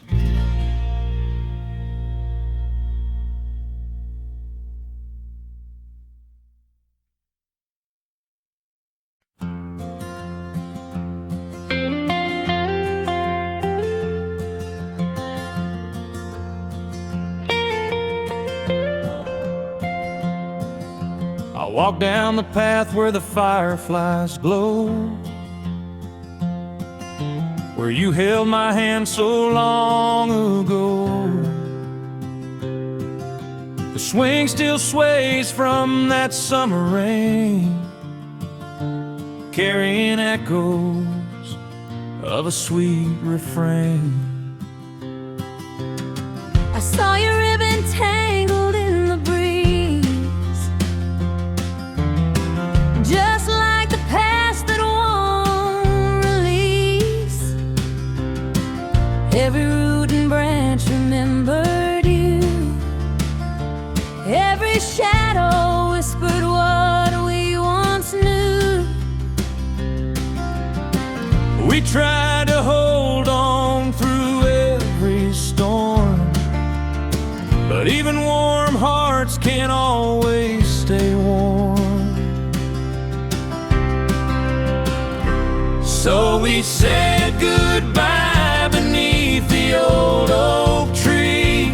I walk down the path where the fireflies glow, where you held my hand so long ago. The swing still sways from that summer rain, carrying echoes of a sweet refrain. I saw your ribbon tangled in the breeze, just like the past that won't release. Every root and branch remembered you, every shadow whispered what we once knew. We tried to hold on through every storm, but even warm hearts can't always stay warm. So we said goodbye beneath the old oak tree,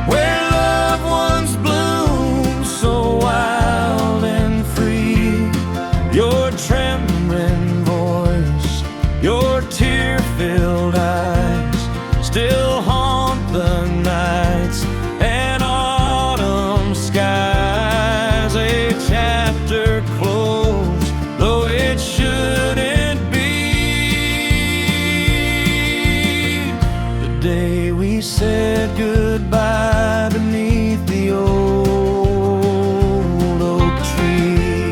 where loved ones bloom so wild and free. Your trembling voice, your tear-filled eyes still haunt the nights and autumn skies. A chapter closed, though it shouldn't be. The day we said goodbye beneath the old oak tree.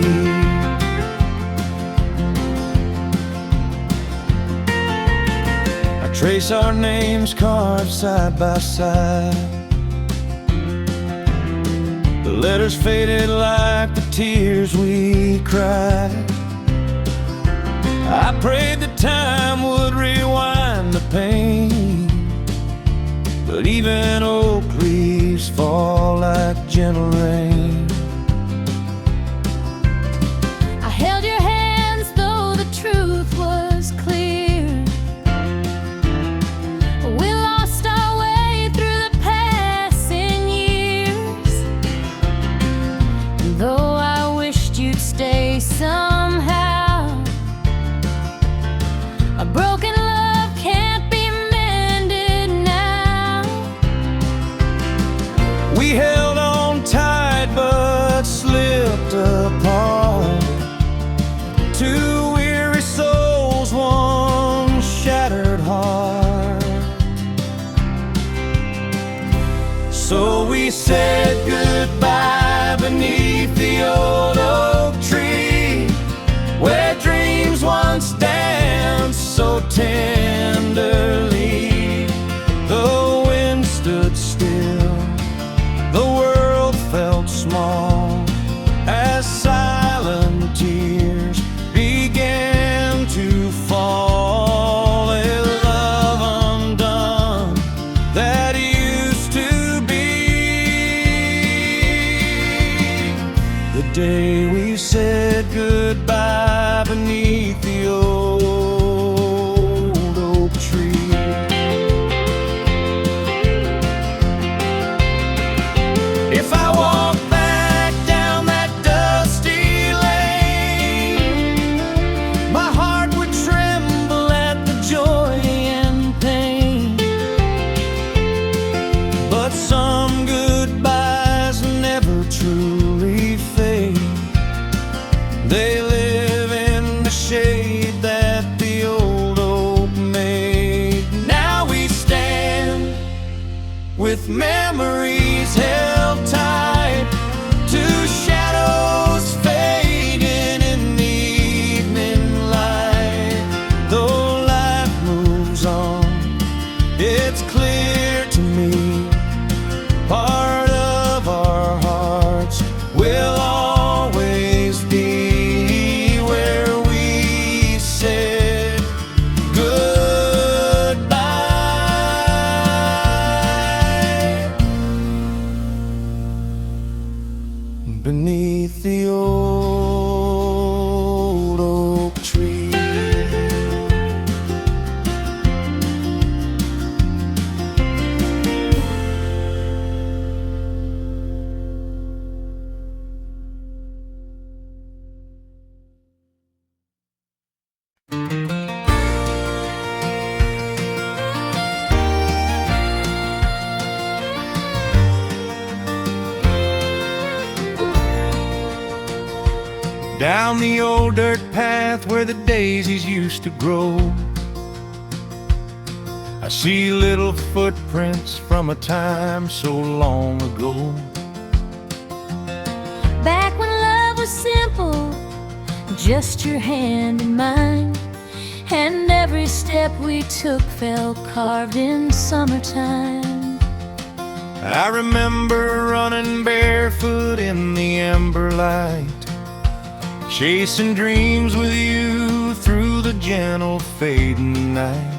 I trace our names carved side by side, the letters faded like the tears we cried. I prayed that time would rewind the pain, but even oak leaves fall like gentle rain. I held your hands though the truth was clear. We lost our way through the passing years. And though I wished you'd stay somehow, a broken love can't be mended now. We held on tight but slipped apart, two weary souls, one shattered heart. So we said goodbye beneath the old oak tree, where dreams once danced so tenderly. The wind stood still, the world felt small, as silent tears began to fall. A love undone that used to be. The day we said goodbye beneath the old oak tree. down the old dirt path where the daisies used to grow. I see little footprints from a time so long ago. Back when love was simple, just your hand in mine, and every step we took felt carved in summertime. I remember running barefoot in the amber light, chasing dreams with you through the gentle fading night.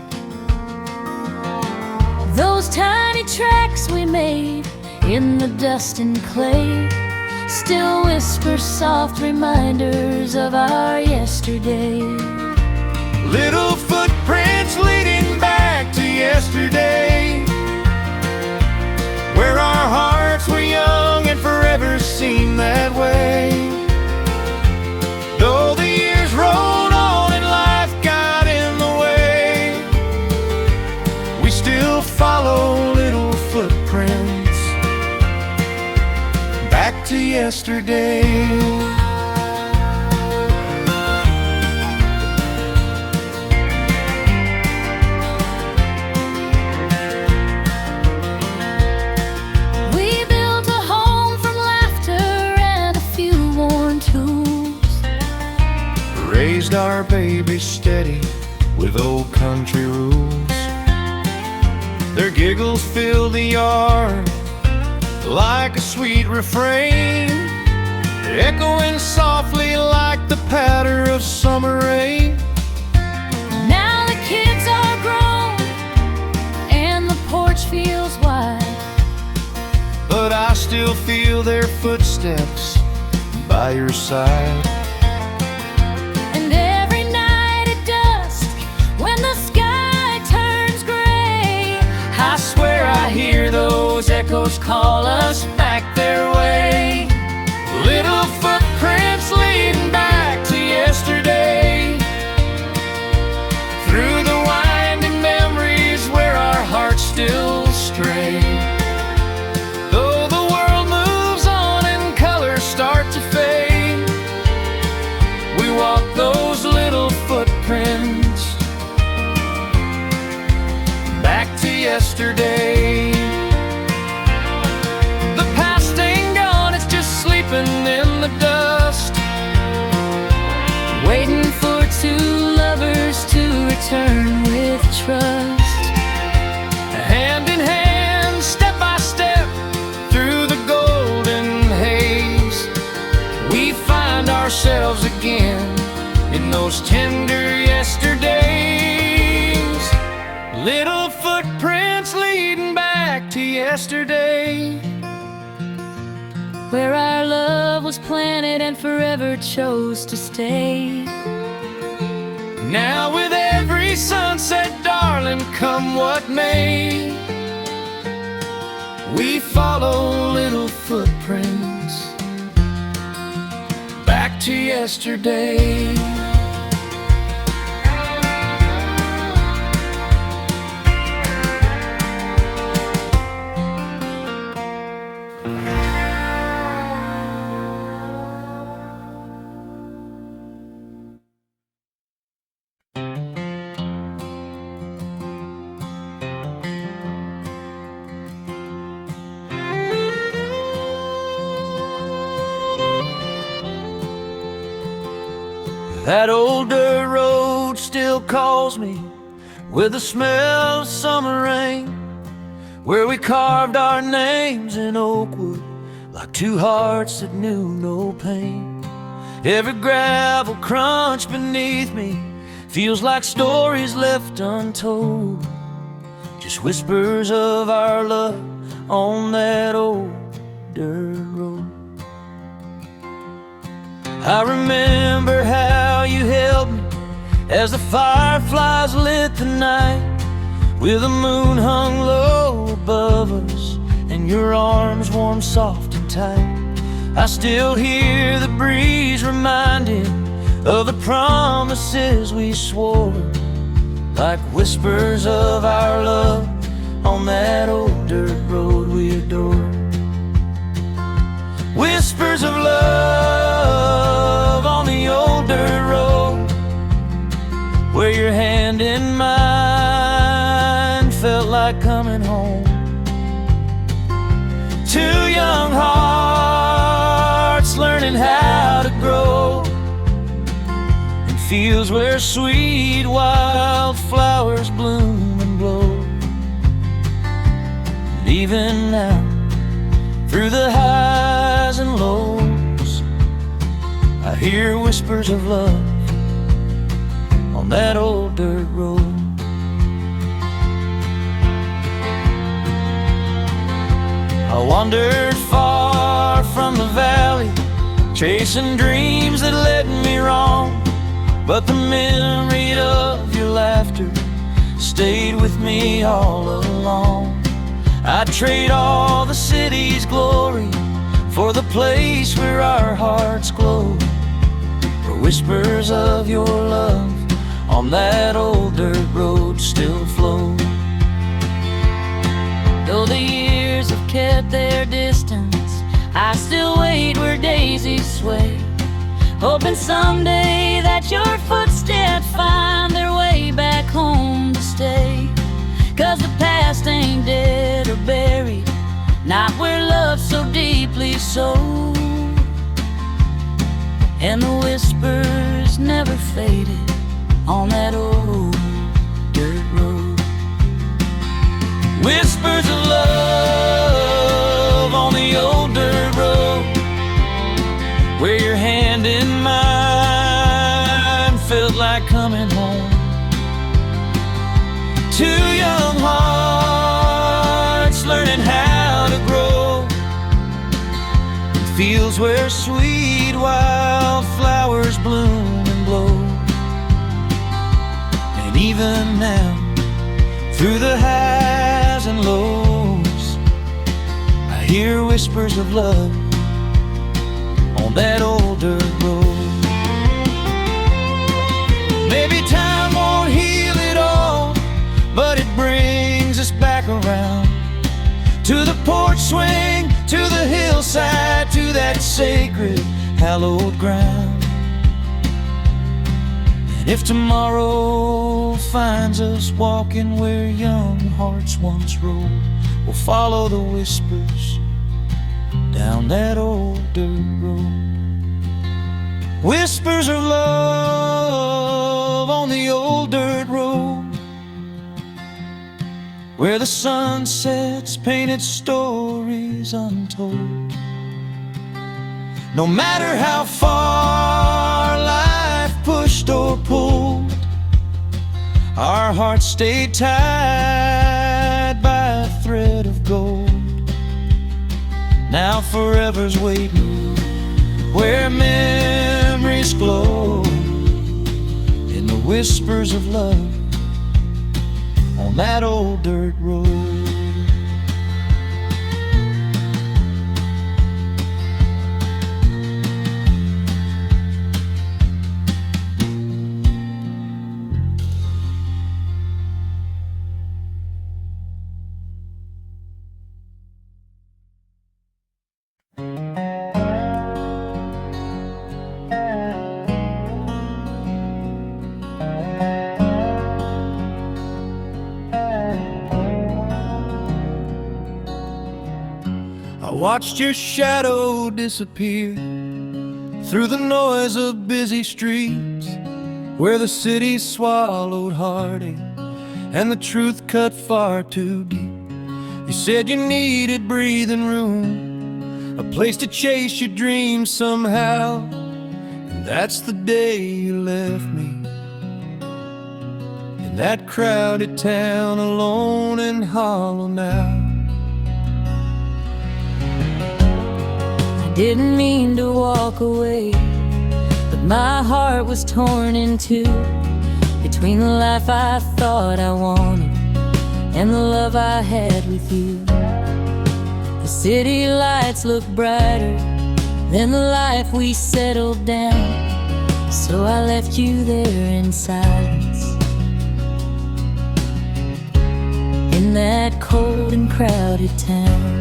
Those tiny tracks we made in the dust and clay still whisper soft reminders of our yesterday. Little footprints leading back to yesterday, where our hearts were young and forever seemed that way. Though the years rolled on and life got in the way, we still follow little footprints back to yesterday. Raised our baby steady with old country rules. Their giggles filled the yard like a sweet refrain, echoing softly like the patter of summer rain. Now the kids are grown and the porch feels wide, but I still feel their footsteps by your side. I hear those echoes call us back their way. Little footprints leading back to yesterday, through the winding memories where our hearts still stray. Though the world moves on and colors start to fade, we walk those little footprints back to yesterday. The past ain't gone, it's just sleeping in the dust, waiting for two lovers to return with trust. Hand in hand, step by step, through the golden haze, we find ourselves again in those tender yesterdays. Little footprints leading back to yesterday, where our love was planted and forever chose to stay. Now with every sunset, darling, come what may, we follow little footprints back to yesterday. That old dirt road still calls me with the smell of summer rain, where we carved our names in oak wood like two hearts that knew no pain. Every gravel crunch beneath me feels like stories left untold, just whispers of our love on that old dirt road. I remember how you held me as the fireflies lit the night, with the moon hung low above us and your arms warm, soft and tight. I still hear the breeze reminding of the promises we swore, like whispers of our love on that old dirt road we adore. Whispers of love on the hand in mine felt like coming home. Two young hearts learning how to grow in fields where sweet wildflowers bloom and blow. And even now, through the highs and lows, I hear whispers of love on that old dirt road. I wandered far from the valley, chasing dreams that led me wrong, but the memory of your laughter stayed with me all along. I'd trade all the city's glory for the place where our hearts glow, where whispers of your love on that old dirt road still flow. Though the years have kept their distance, I still wait where daisies sway, hoping someday that your footsteps find their way back home to stay. 'Cause the past ain't dead or buried, not where love so deeply sold, and the whispers never faded on that old dirt road. Whispers of love on the old dirt road, where your hand in mine felt like coming home. Two young hearts learning how to grow in fields where sweet wildflowers bloom and blow. And even now, through the highs and lows, I hear whispers of love on that old dirt road. Maybe time won't heal it all, but it brings us back around to the porch swing, to the hillside, to that sacred, hallowed ground. And if tomorrow finds us walking where young hearts once rode, we'll follow the whispers down that old dirt road. Whispers of love on the old dirt road, where the sunsets painted stories untold. No matter how far life pushed or pulled, our hearts stayed tied by a thread of gold. Now forever's waiting where memories glow in the whispers of love on that old dirt road. I watched your shadow disappear through the noise of busy streets, where the city swallowed heartache and the truth cut far too deep. You said you needed breathing room, a place to chase your dreams somehow, and that's the day you left me in that crowded town, alone and hollow now. Didn't mean to walk away, but my heart was torn in two, between the life I thought I wanted and the love I had with you. The city lights looked brighter than the life we settled down, so I left you there in silence, in that cold and crowded town.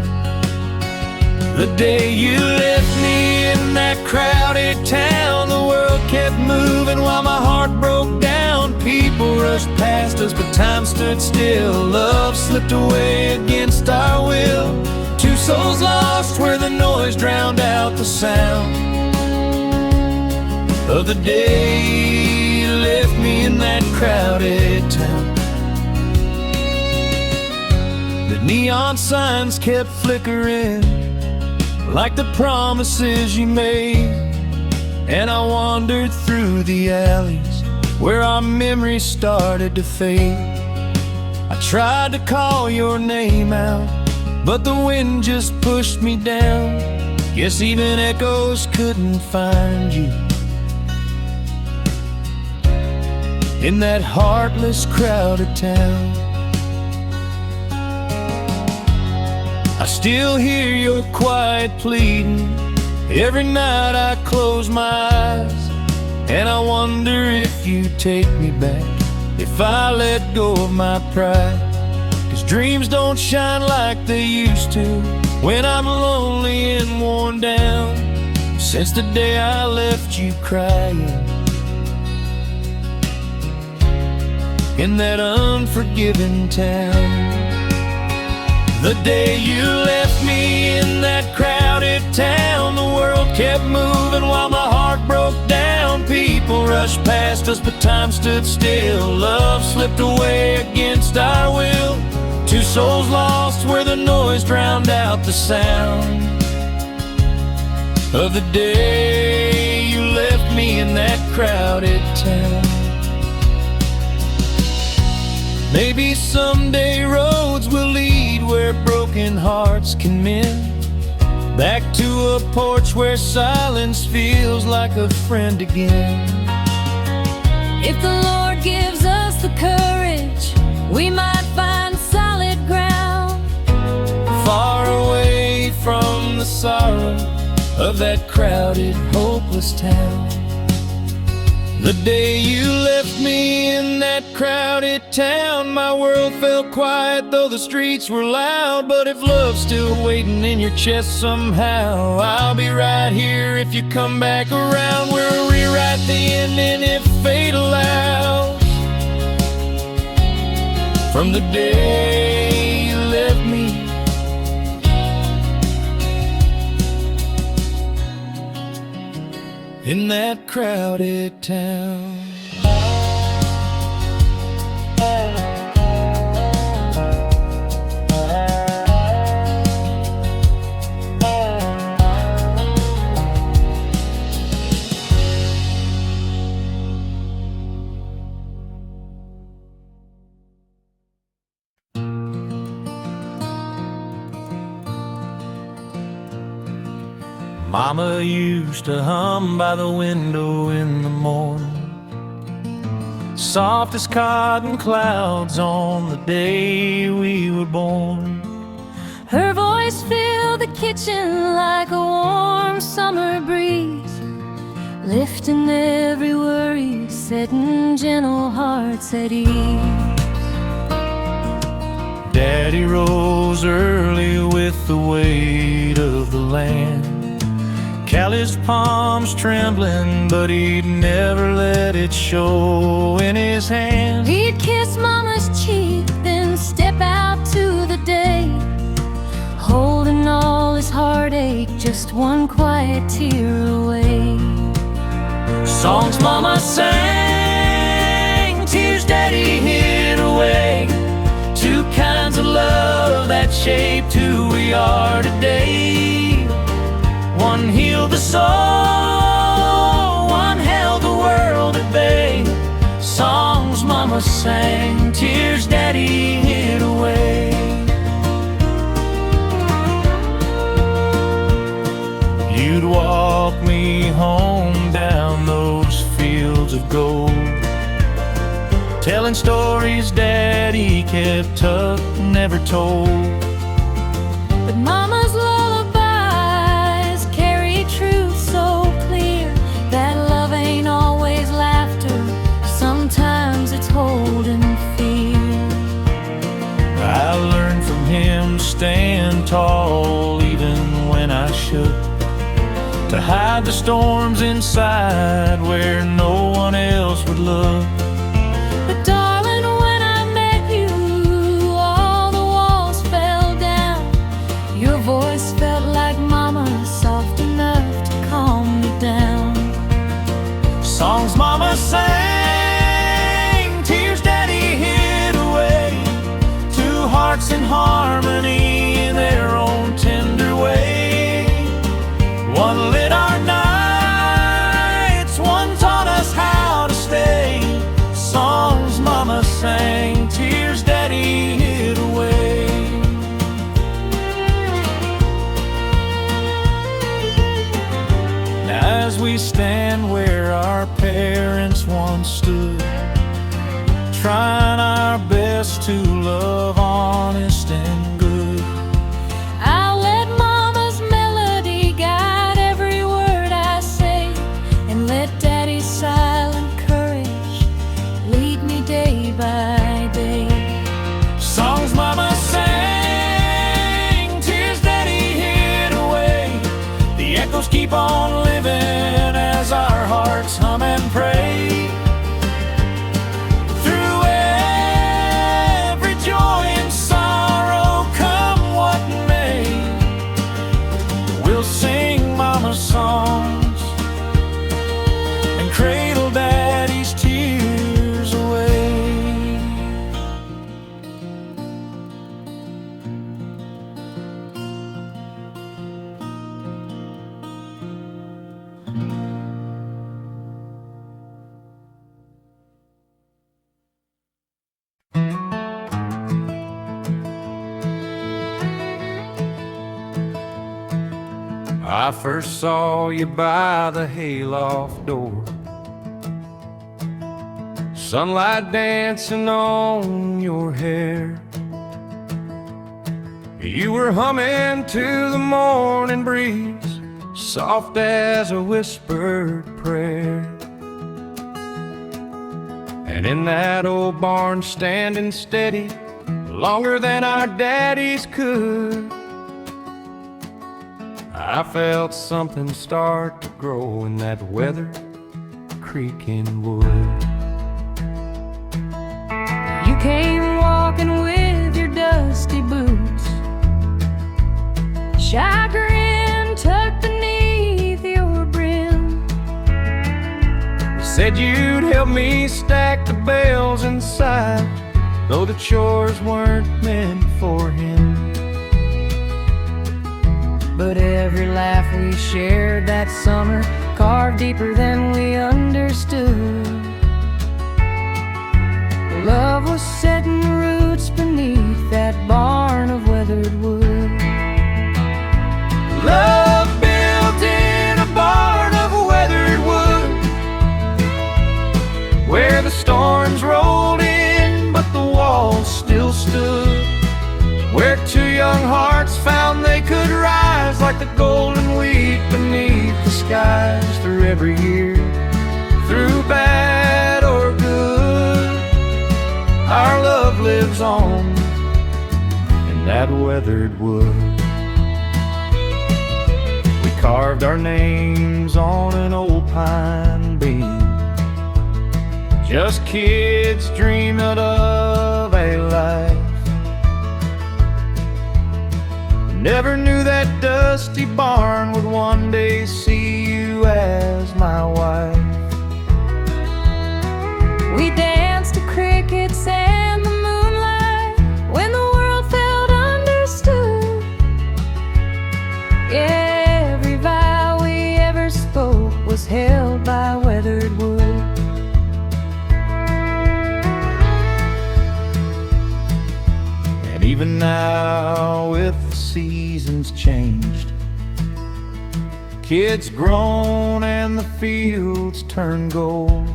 The day you left me in that crowded town, the world kept moving while my heart broke down. People rushed past us, but time stood still. Love slipped away against our will. Two souls lost where the noise drowned out the sound of the day you left me in that crowded town. The neon signs kept flickering like the promises you made, and I wandered through the alleys where our memories started to fade. I tried to call your name out, but the wind just pushed me down. Guess even echoes couldn't find you in that heartless, crowded town. I still hear your quiet pleading every night I close my eyes, and I wonder if you take me back, if I let go of my pride. 'Cause dreams don't shine like they used to when I'm lonely and worn down. Since the day I left you crying in that unforgiving town. The day you left me in that crowded town, the world kept moving while my heart broke down. People rushed past us, but time stood still. Love slipped away against our will. Two souls lost where the noise drowned out the sound of the day you left me in that crowded town. Maybe someday roads will lead where broken hearts can mend, back to a porch where silence feels like a friend again. If the Lord gives us the courage, we might find solid ground, far away from the sorrow of that crowded, hopeless town. The day you left me in that crowded town, my world felt quiet though the streets were loud. But if love's still waiting in your chest somehow, I'll be right here if you come back around. We'll rewrite the ending if fate allows. From the day you left me in that crowded town. Mama used to hum by the window in the morning, soft as cotton clouds on the day we were born. her voice filled the kitchen like a warm summer breeze, lifting every worry, setting gentle hearts at ease. Daddy rose early with the weight of the land, calloused palms trembling, but he'd never let it show in his hand. He'd kiss Mama's cheek, then step out to the day, holding all his heartache, just one quiet tear away. Songs Mama sang, tears Daddy hid away, two kinds of love that shaped who we are today. One healed the soul, one held the world at bay. Songs Mama sang, tears Daddy hid away. You'd walk me home down those fields of gold, telling stories Daddy kept tucked, never told. But Mama's lullabies carry truth so clear, that love ain't always laughter, sometimes it's holding fear. I learned from him to stand tall even when I shook, to hide the storms inside where no one else would look. to love honest and good. I'll let Mama's melody guide every word I say, and let Daddy's silent courage lead me day by day. Songs Mama sang, tears Daddy hid away. The echoes keep on living as our hearts hum and pray. Through every joy and sorrow, come what may, we'll sing Mama's songs and cradle Daddy's tears away. I first saw you by the hayloft door, sunlight dancing on your hair. You were humming to the morning breeze, soft as a whispered prayer. And in that old barn, standing steady, longer than our daddies could, I felt something start to grow in that weathered creaking wood. You came walking with your dusty boots, chagrin tucked beneath your brim. You said you'd help me stack the bales inside, though the chores weren't meant for him. But every laugh we shared that summer carved deeper than we understood. Love was setting roots beneath that barn of weathered wood. Love built in a barn of weathered wood, where the storms rolled in but the walls still stood, where two young hearts found they could rise like the golden wheat beneath the skies. Through every year, through bad or good, our love lives on in that weathered wood. We carved our names on an old pine beam, just kids dreaming of a life. Never knew that dusty barn would one day see you as my wife. We danced to crickets and the moonlight when the world felt understood. Every vow we ever spoke was held by weathered wood. And even now, with the seasons changed, kids grown and the fields turn gold,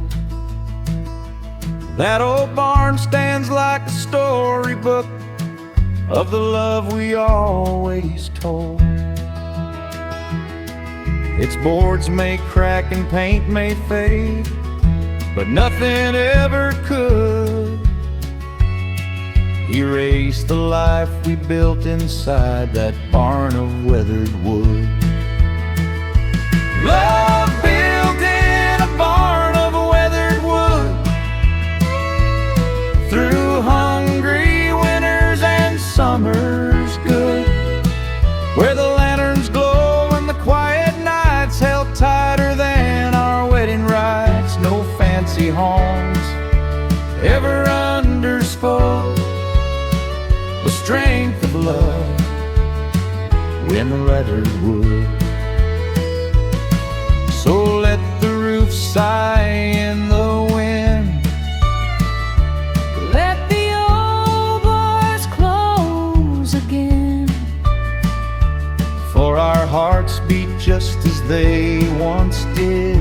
that old barn stands like a storybook of the love we always told. Its boards may crack and paint may fade, but nothing ever could erase the life we built inside that barn of weathered wood. Love built in a barn of weathered wood, through hungry winters and summers good, where the lanterns glow and the quiet nights held tighter than our wedding rites. No fancy homes ever underspoke the strength of love in the weathered wood. So let the roof sigh in the wind, Let the old doors close again, for our hearts beat just as they once did,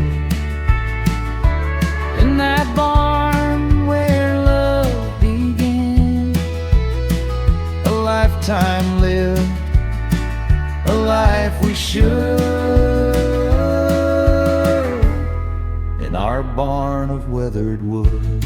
in that barn where love began. lifetime lived, a life we should, in our barn of weathered wood.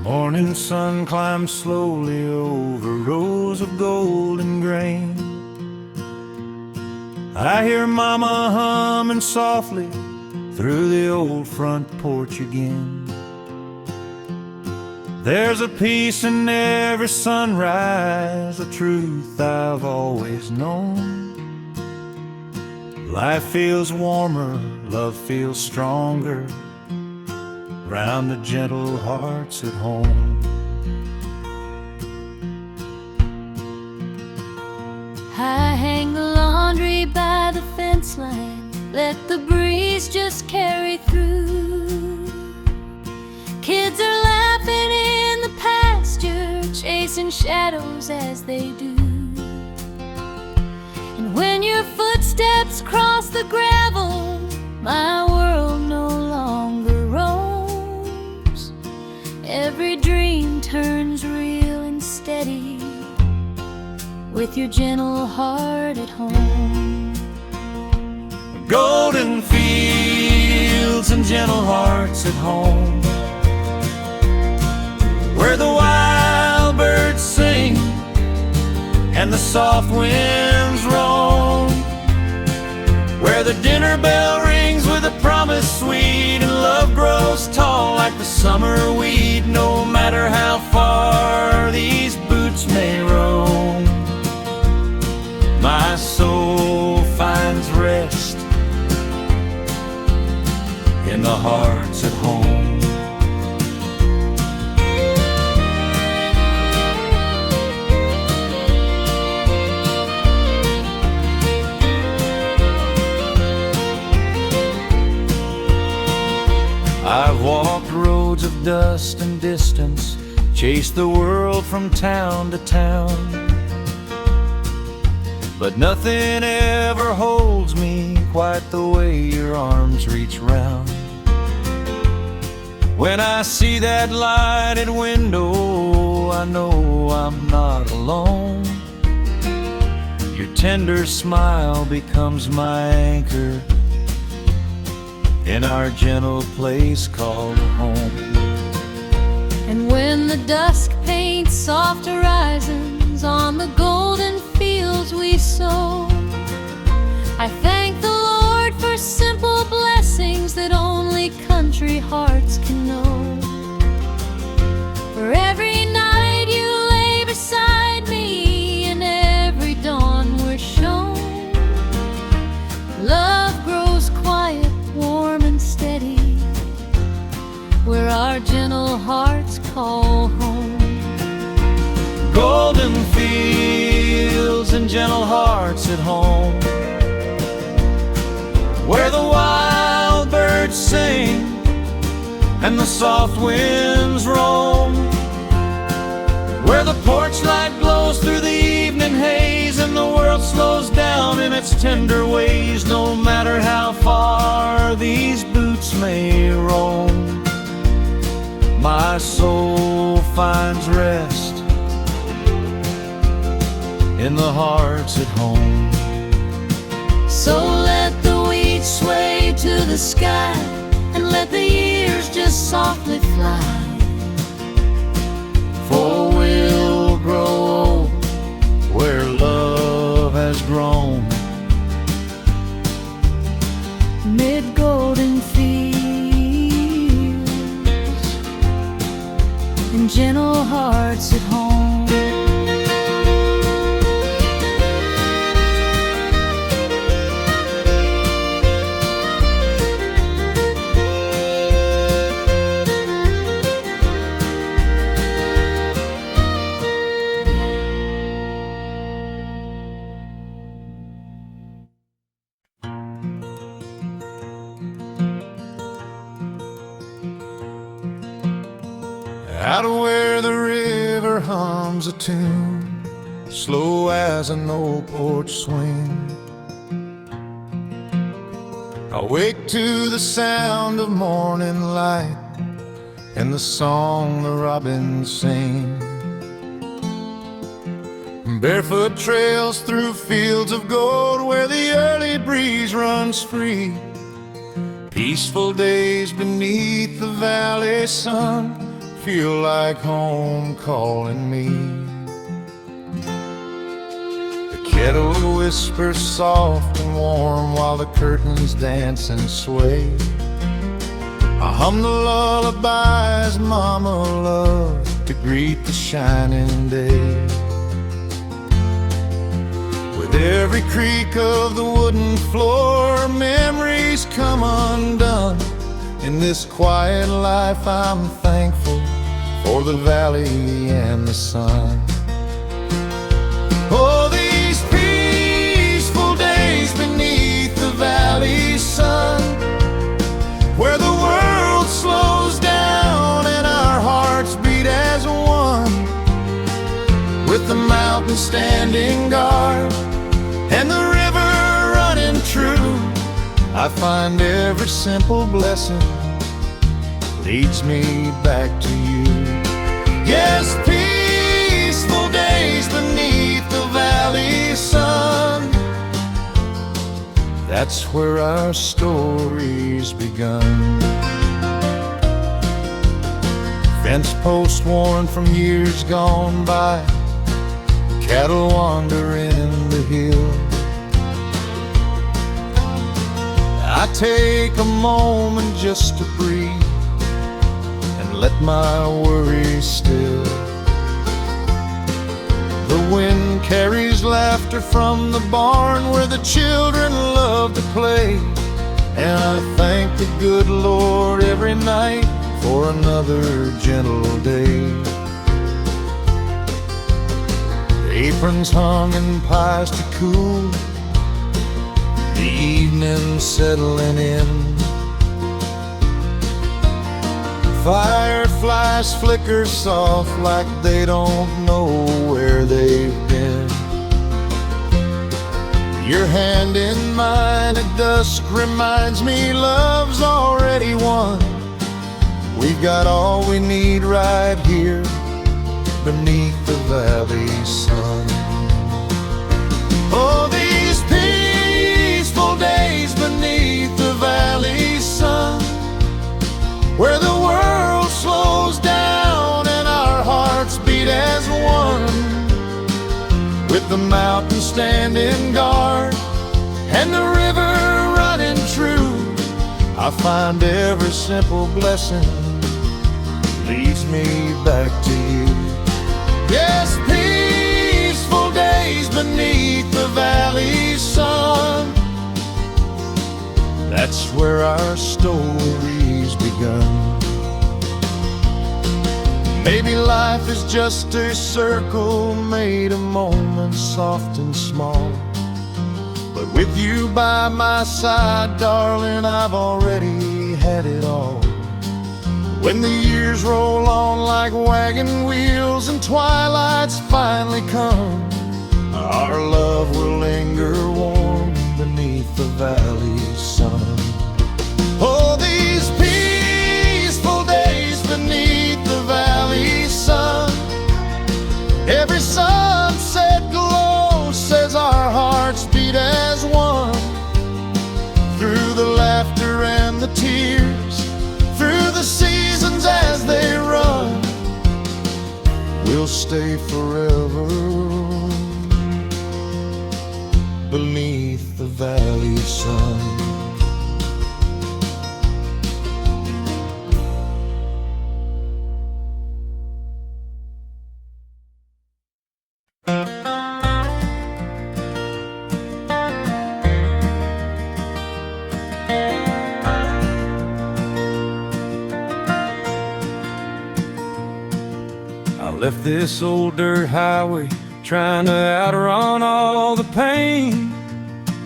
Morning sun climbs slowly over rows of golden grain. I hear Mama humming softly through the old front porch again. There's a peace in every sunrise, a truth I've always known. Life feels warmer, love feels stronger, round the gentle hearts at home. I hang the laundry by the fence line, let the breeze just carry through. Kids are laughing in the pasture, chasing shadows as they do. And when your footsteps cross the gravel, my world no longer roams. Every dream turns real and steady with your gentle heart at home. Golden fields and gentle hearts at home, where the wild birds sing and the soft winds roam, where the dinner bell rings with a promise sweet and love grows tall like the summer weed. No matter how far these boots may roam, my soul finds rest in the hearts at home. I've walked roads of dust and distance, chased the world from town to town, but nothing ever holds me quite the way your arms reach round. When I see that lighted window, I know I'm not alone. Your tender smile becomes my anchor in our gentle place called home. And when the dusk paints soft horizons on the golden fields we sow, I thank the Lord for simple blessings that only country hearts can know. For every night you lay beside me and every dawn we're shown, love grows quiet, warm and steady, where our gentle hearts call home. Golden fields and gentle hearts at home, where the wild birds sing and the soft winds roam, where the porch light glows through the evening haze and the world slows down in its tender ways. No matter how far these boots may roam, my soul finds rest in the hearts at home. So let the weeds sway to the sky and let the years just softly fly, for we'll grow old where love has grown, mid golden fields and gentle hearts at home. out of where the river hums a tune, slow as an old porch swing. I wake to the sound of morning light and the song the robins sing. Barefoot trails through fields of gold where the early breeze runs free. Peaceful days beneath the valley sun feel like home calling me. The kettle whispers soft and warm while the curtains dance and sway. I hum the lullabies Mama loved to greet the shining day. With every creak of the wooden floor, memories come undone. In this quiet life I'm thankful for the valley and the sun. Oh, these peaceful days beneath the valley sun, where the world slows down and our hearts beat as one, with the mountain standing guard and the river running true. I find every simple blessing leads me back to you. Yes, peaceful days beneath the valley sun, that's where our story's begun. Fence posts worn from years gone by, cattle wandering the hill. I take a moment just to breathe and let my worries still. The wind carries laughter from the barn where the children love to play, and I thank the good Lord every night for another gentle day. Aprons hung and pies to cool, the evening settling in. Fireflies flicker soft like they don't know where they've been. Your hand in mine at dusk reminds me love's already won. We've got all we need right here beneath the valley sun. Oh, these peaceful days beneath the valley sun, where the world slows down and our hearts beat as one, with the mountain standing guard and the river running true. I find every simple blessing leads me back to you. Yes, peaceful days beneath the valley sun, that's where our story's begun. Maybe life is just a circle made of moments soft and small, but with you by my side, darling, I've already had it all. When the years roll on like wagon wheels and twilights finally come, our love will linger warm beneath the valley sun. Oh, these peaceful days beneath the valley sun, every sunset glow says our hearts beat as one. Through the laughter and the tears, through the seasons as they run, we'll stay forever beneath the valley sun. I left this old dirt highway trying to outrun all the pain,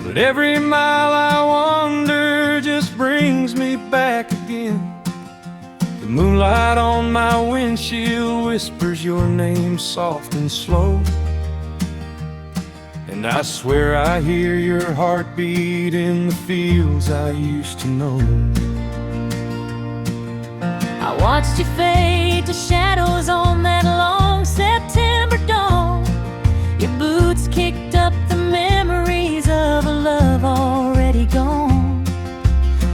but every mile I wander just brings me back again. The Moonlight on my windshield whispers your name soft and slow, and I swear I hear your heartbeat in the fields I used to know. I watched you fade to shadows on that long September dawn. Your boots kicked up the memories of a love already gone.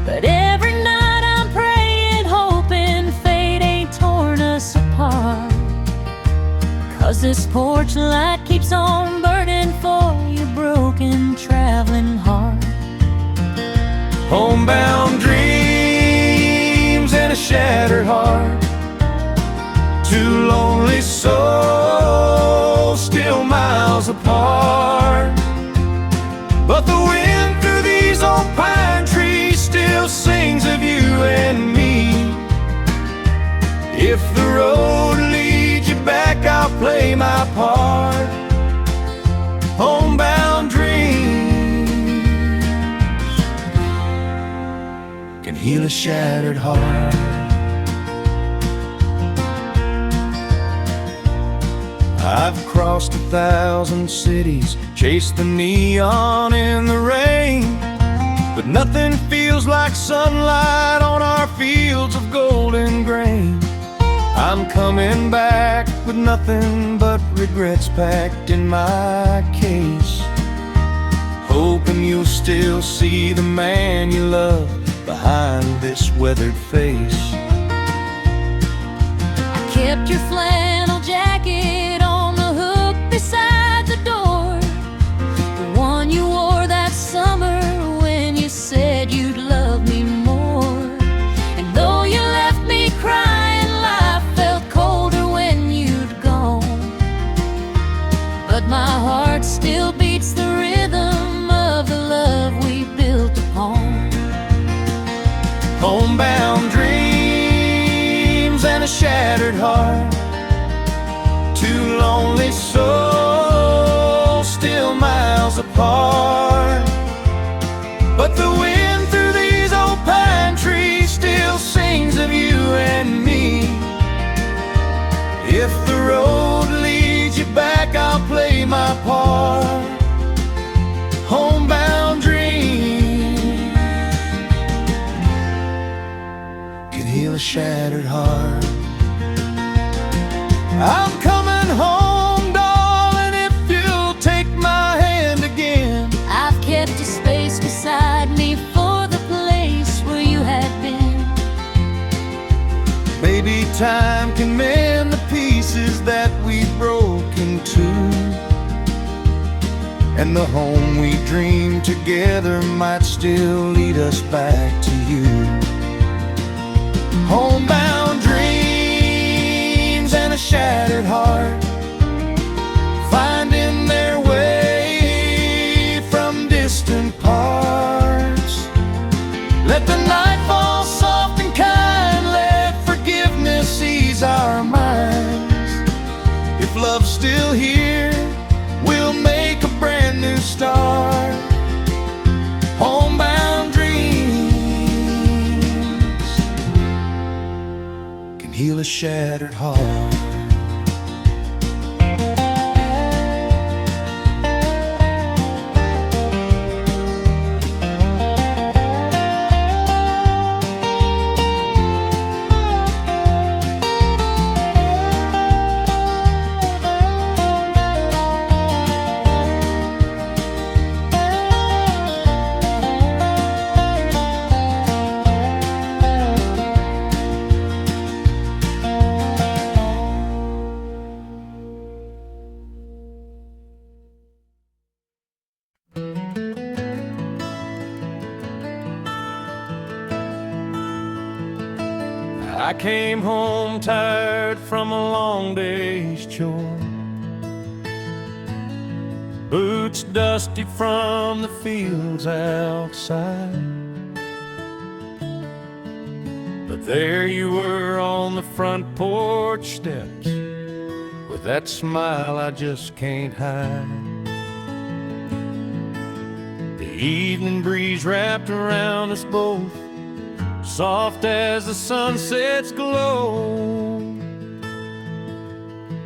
But every night I'm praying, hoping fate ain't torn us apart, 'cause this porch light keeps on burning for your broken traveling heart. Homebound dreams and a shattered heart, two lonely souls still miles apart. But the wind through these old pine trees still sings of you and me. If the road leads you back, I'll play my part. Homebound dreams can heal a shattered heart. I've crossed 1,000 cities, chased the neon in the rain, but nothing feels like sunlight on our fields of golden grain. I'm coming back with nothing but regrets packed in my case, hoping you'll still see the man you love behind this weathered face. I kept your flannel jacket on the hook beside the door, the one you wore that summer when you said you'd love me more. And though you left me crying, life felt colder when you'd gone, but my heart still beats the rhythm of the love we built upon. Homebound dreams and a shattered heart, two lonely souls still miles apart. But the wind through these old pine trees still sings of you and me. If the road leads you back, I'll play my part. Homebound dreams can heal a shattered heart. I'm coming home, darling, if you'll take my hand again. I've kept a space beside me for the place where you had been. Maybe time can mend the pieces that we've broken too, and the home we dreamed together might still lead us back to you. Homebound dreams and a shattered heart, finding their way from distant parts. Let the night fall soft and kind, let forgiveness ease our minds. If love's still here, we'll make a brand new start. Homebound dreams can heal a shattered heart. I came home tired from a long day's chore, boots dusty from the fields outside. But there you were on the front porch steps, with that smile I just can't hide. The evening breeze wrapped around us both, soft as the sunset's glow.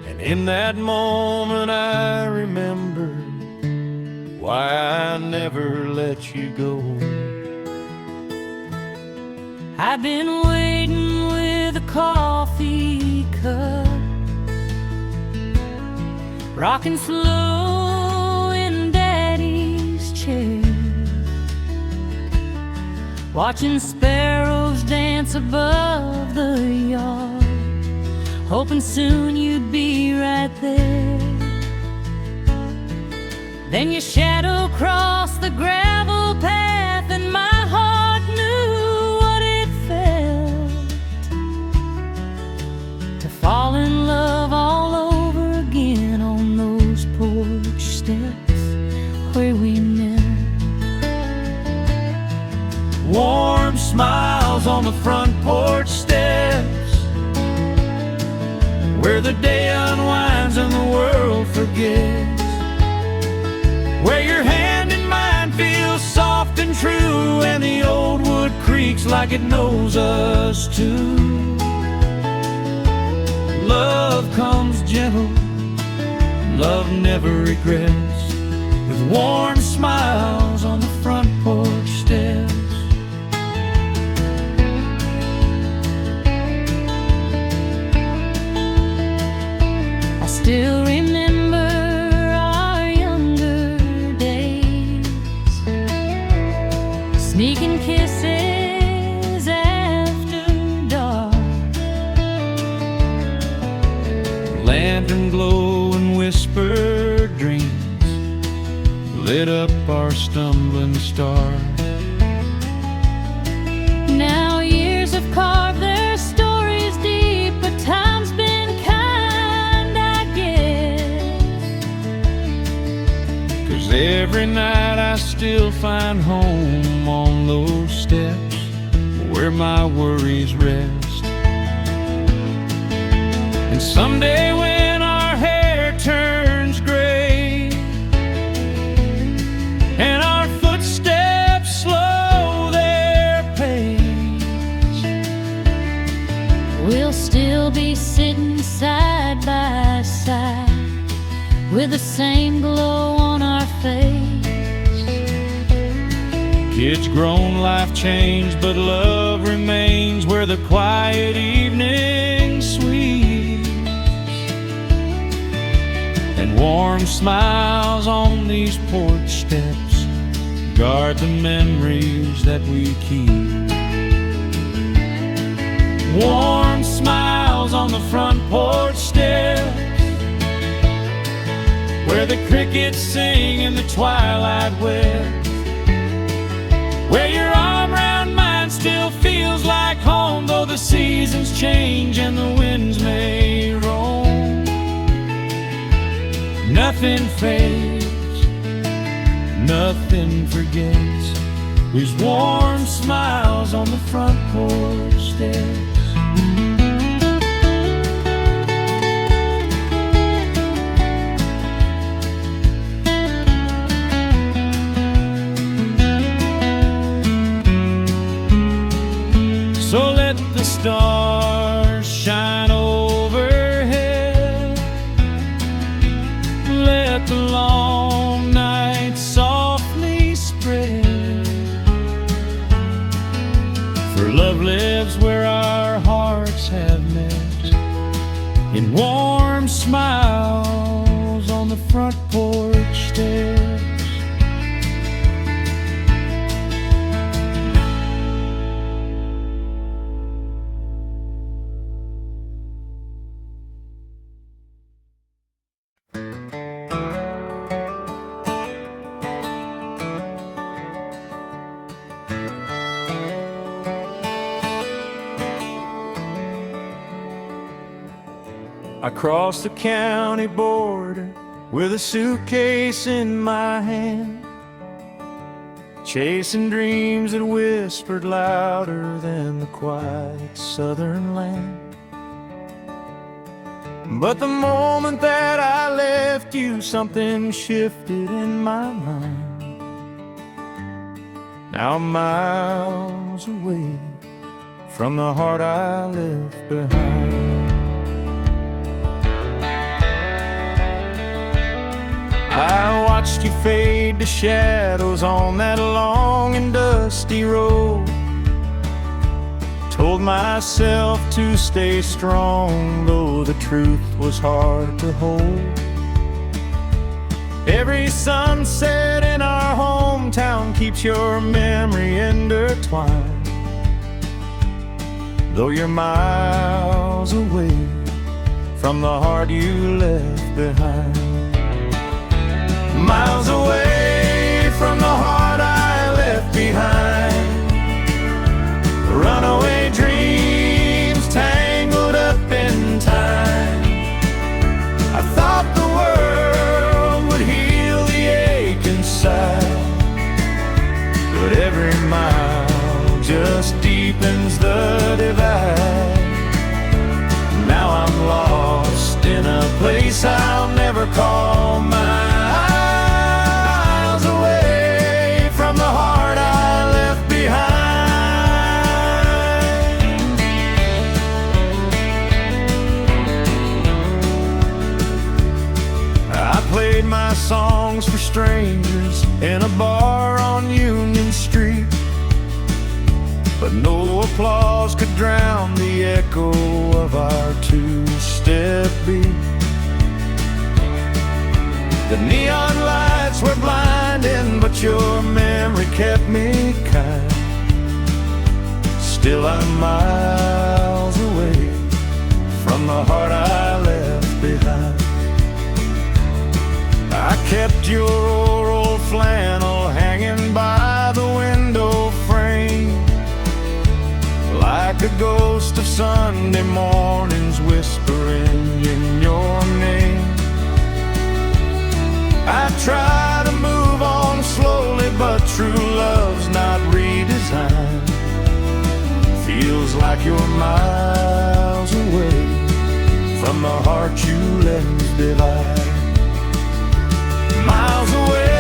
And in that moment I remember why I never let you go. I've been waiting with a coffee cup, rocking slow in Daddy's chair, watching sparrows dance above the yard, hoping soon you'd be right there. Then your shadow crossed the gravel path, and my heart knew what it felt to fall in love all over again on those porch steps where we met. Warm smiles on the front porch steps, where the day unwinds and the world forgets, where your hand in mine feels soft and true, and the old wood creaks like it knows us too. Love comes gentle, love never regrets, with warm smiles on the front porch steps. I still remember our younger days, sneaking kisses after dark, Lantern glow and whispered dreams lit up our stumbling stars. Now years have carved their stories deep, but time's been kind, I guess. 'Cause every night I still find home on those steps where my worries rest. And someday when our hair turns gray and our footsteps slow their pace, we'll still be sitting side by side with the same glow on our face. kids grown, life changed, but love remains where the quiet evening sweeps, and warm smiles on these porch steps guard the memories that we keep. Warm smiles on the front porch steps, where the crickets sing in the twilight west, where your arm around mine still feels like home, though the seasons change and the winds may roam. Nothing fades, nothing forgets these warm smiles on the front porch steps. So let the stars shine overhead, let the long night softly spread, for love lives where our hearts have met, in warm smiles on the front porch steps. I crossed the county border with a suitcase in my hand, chasing dreams that whispered louder than the quiet southern land. But the moment that I left you, something shifted in my mind. Now I'm miles away from the heart I left behind. I watched you fade to shadows on that long and dusty road. Told myself to stay strong, though the truth was hard to hold. Every sunset in our hometown keeps your memory intertwined, though you're miles away from the heart you left behind. Miles away from the heart I left behind. Runaway dreams tangled up in time. I thought the world would heal the ache inside, but every mile just deepens the divide. Now I'm lost in a place I'll never call mine. Miles away from the heart I left behind. I played my songs for strangers in a bar on Union Street, but no applause could drown the echo of our two-step beat. The neon lights were blinding, but your memory kept me kind. Still I'm miles away from the heart I left behind. I kept your old flannel hanging by the window frame, like a ghost of Sunday mornings whispering in your name. I try to move on slowly, but true love's not redesigned. Feels like you're miles away from the heart you left behind. Miles away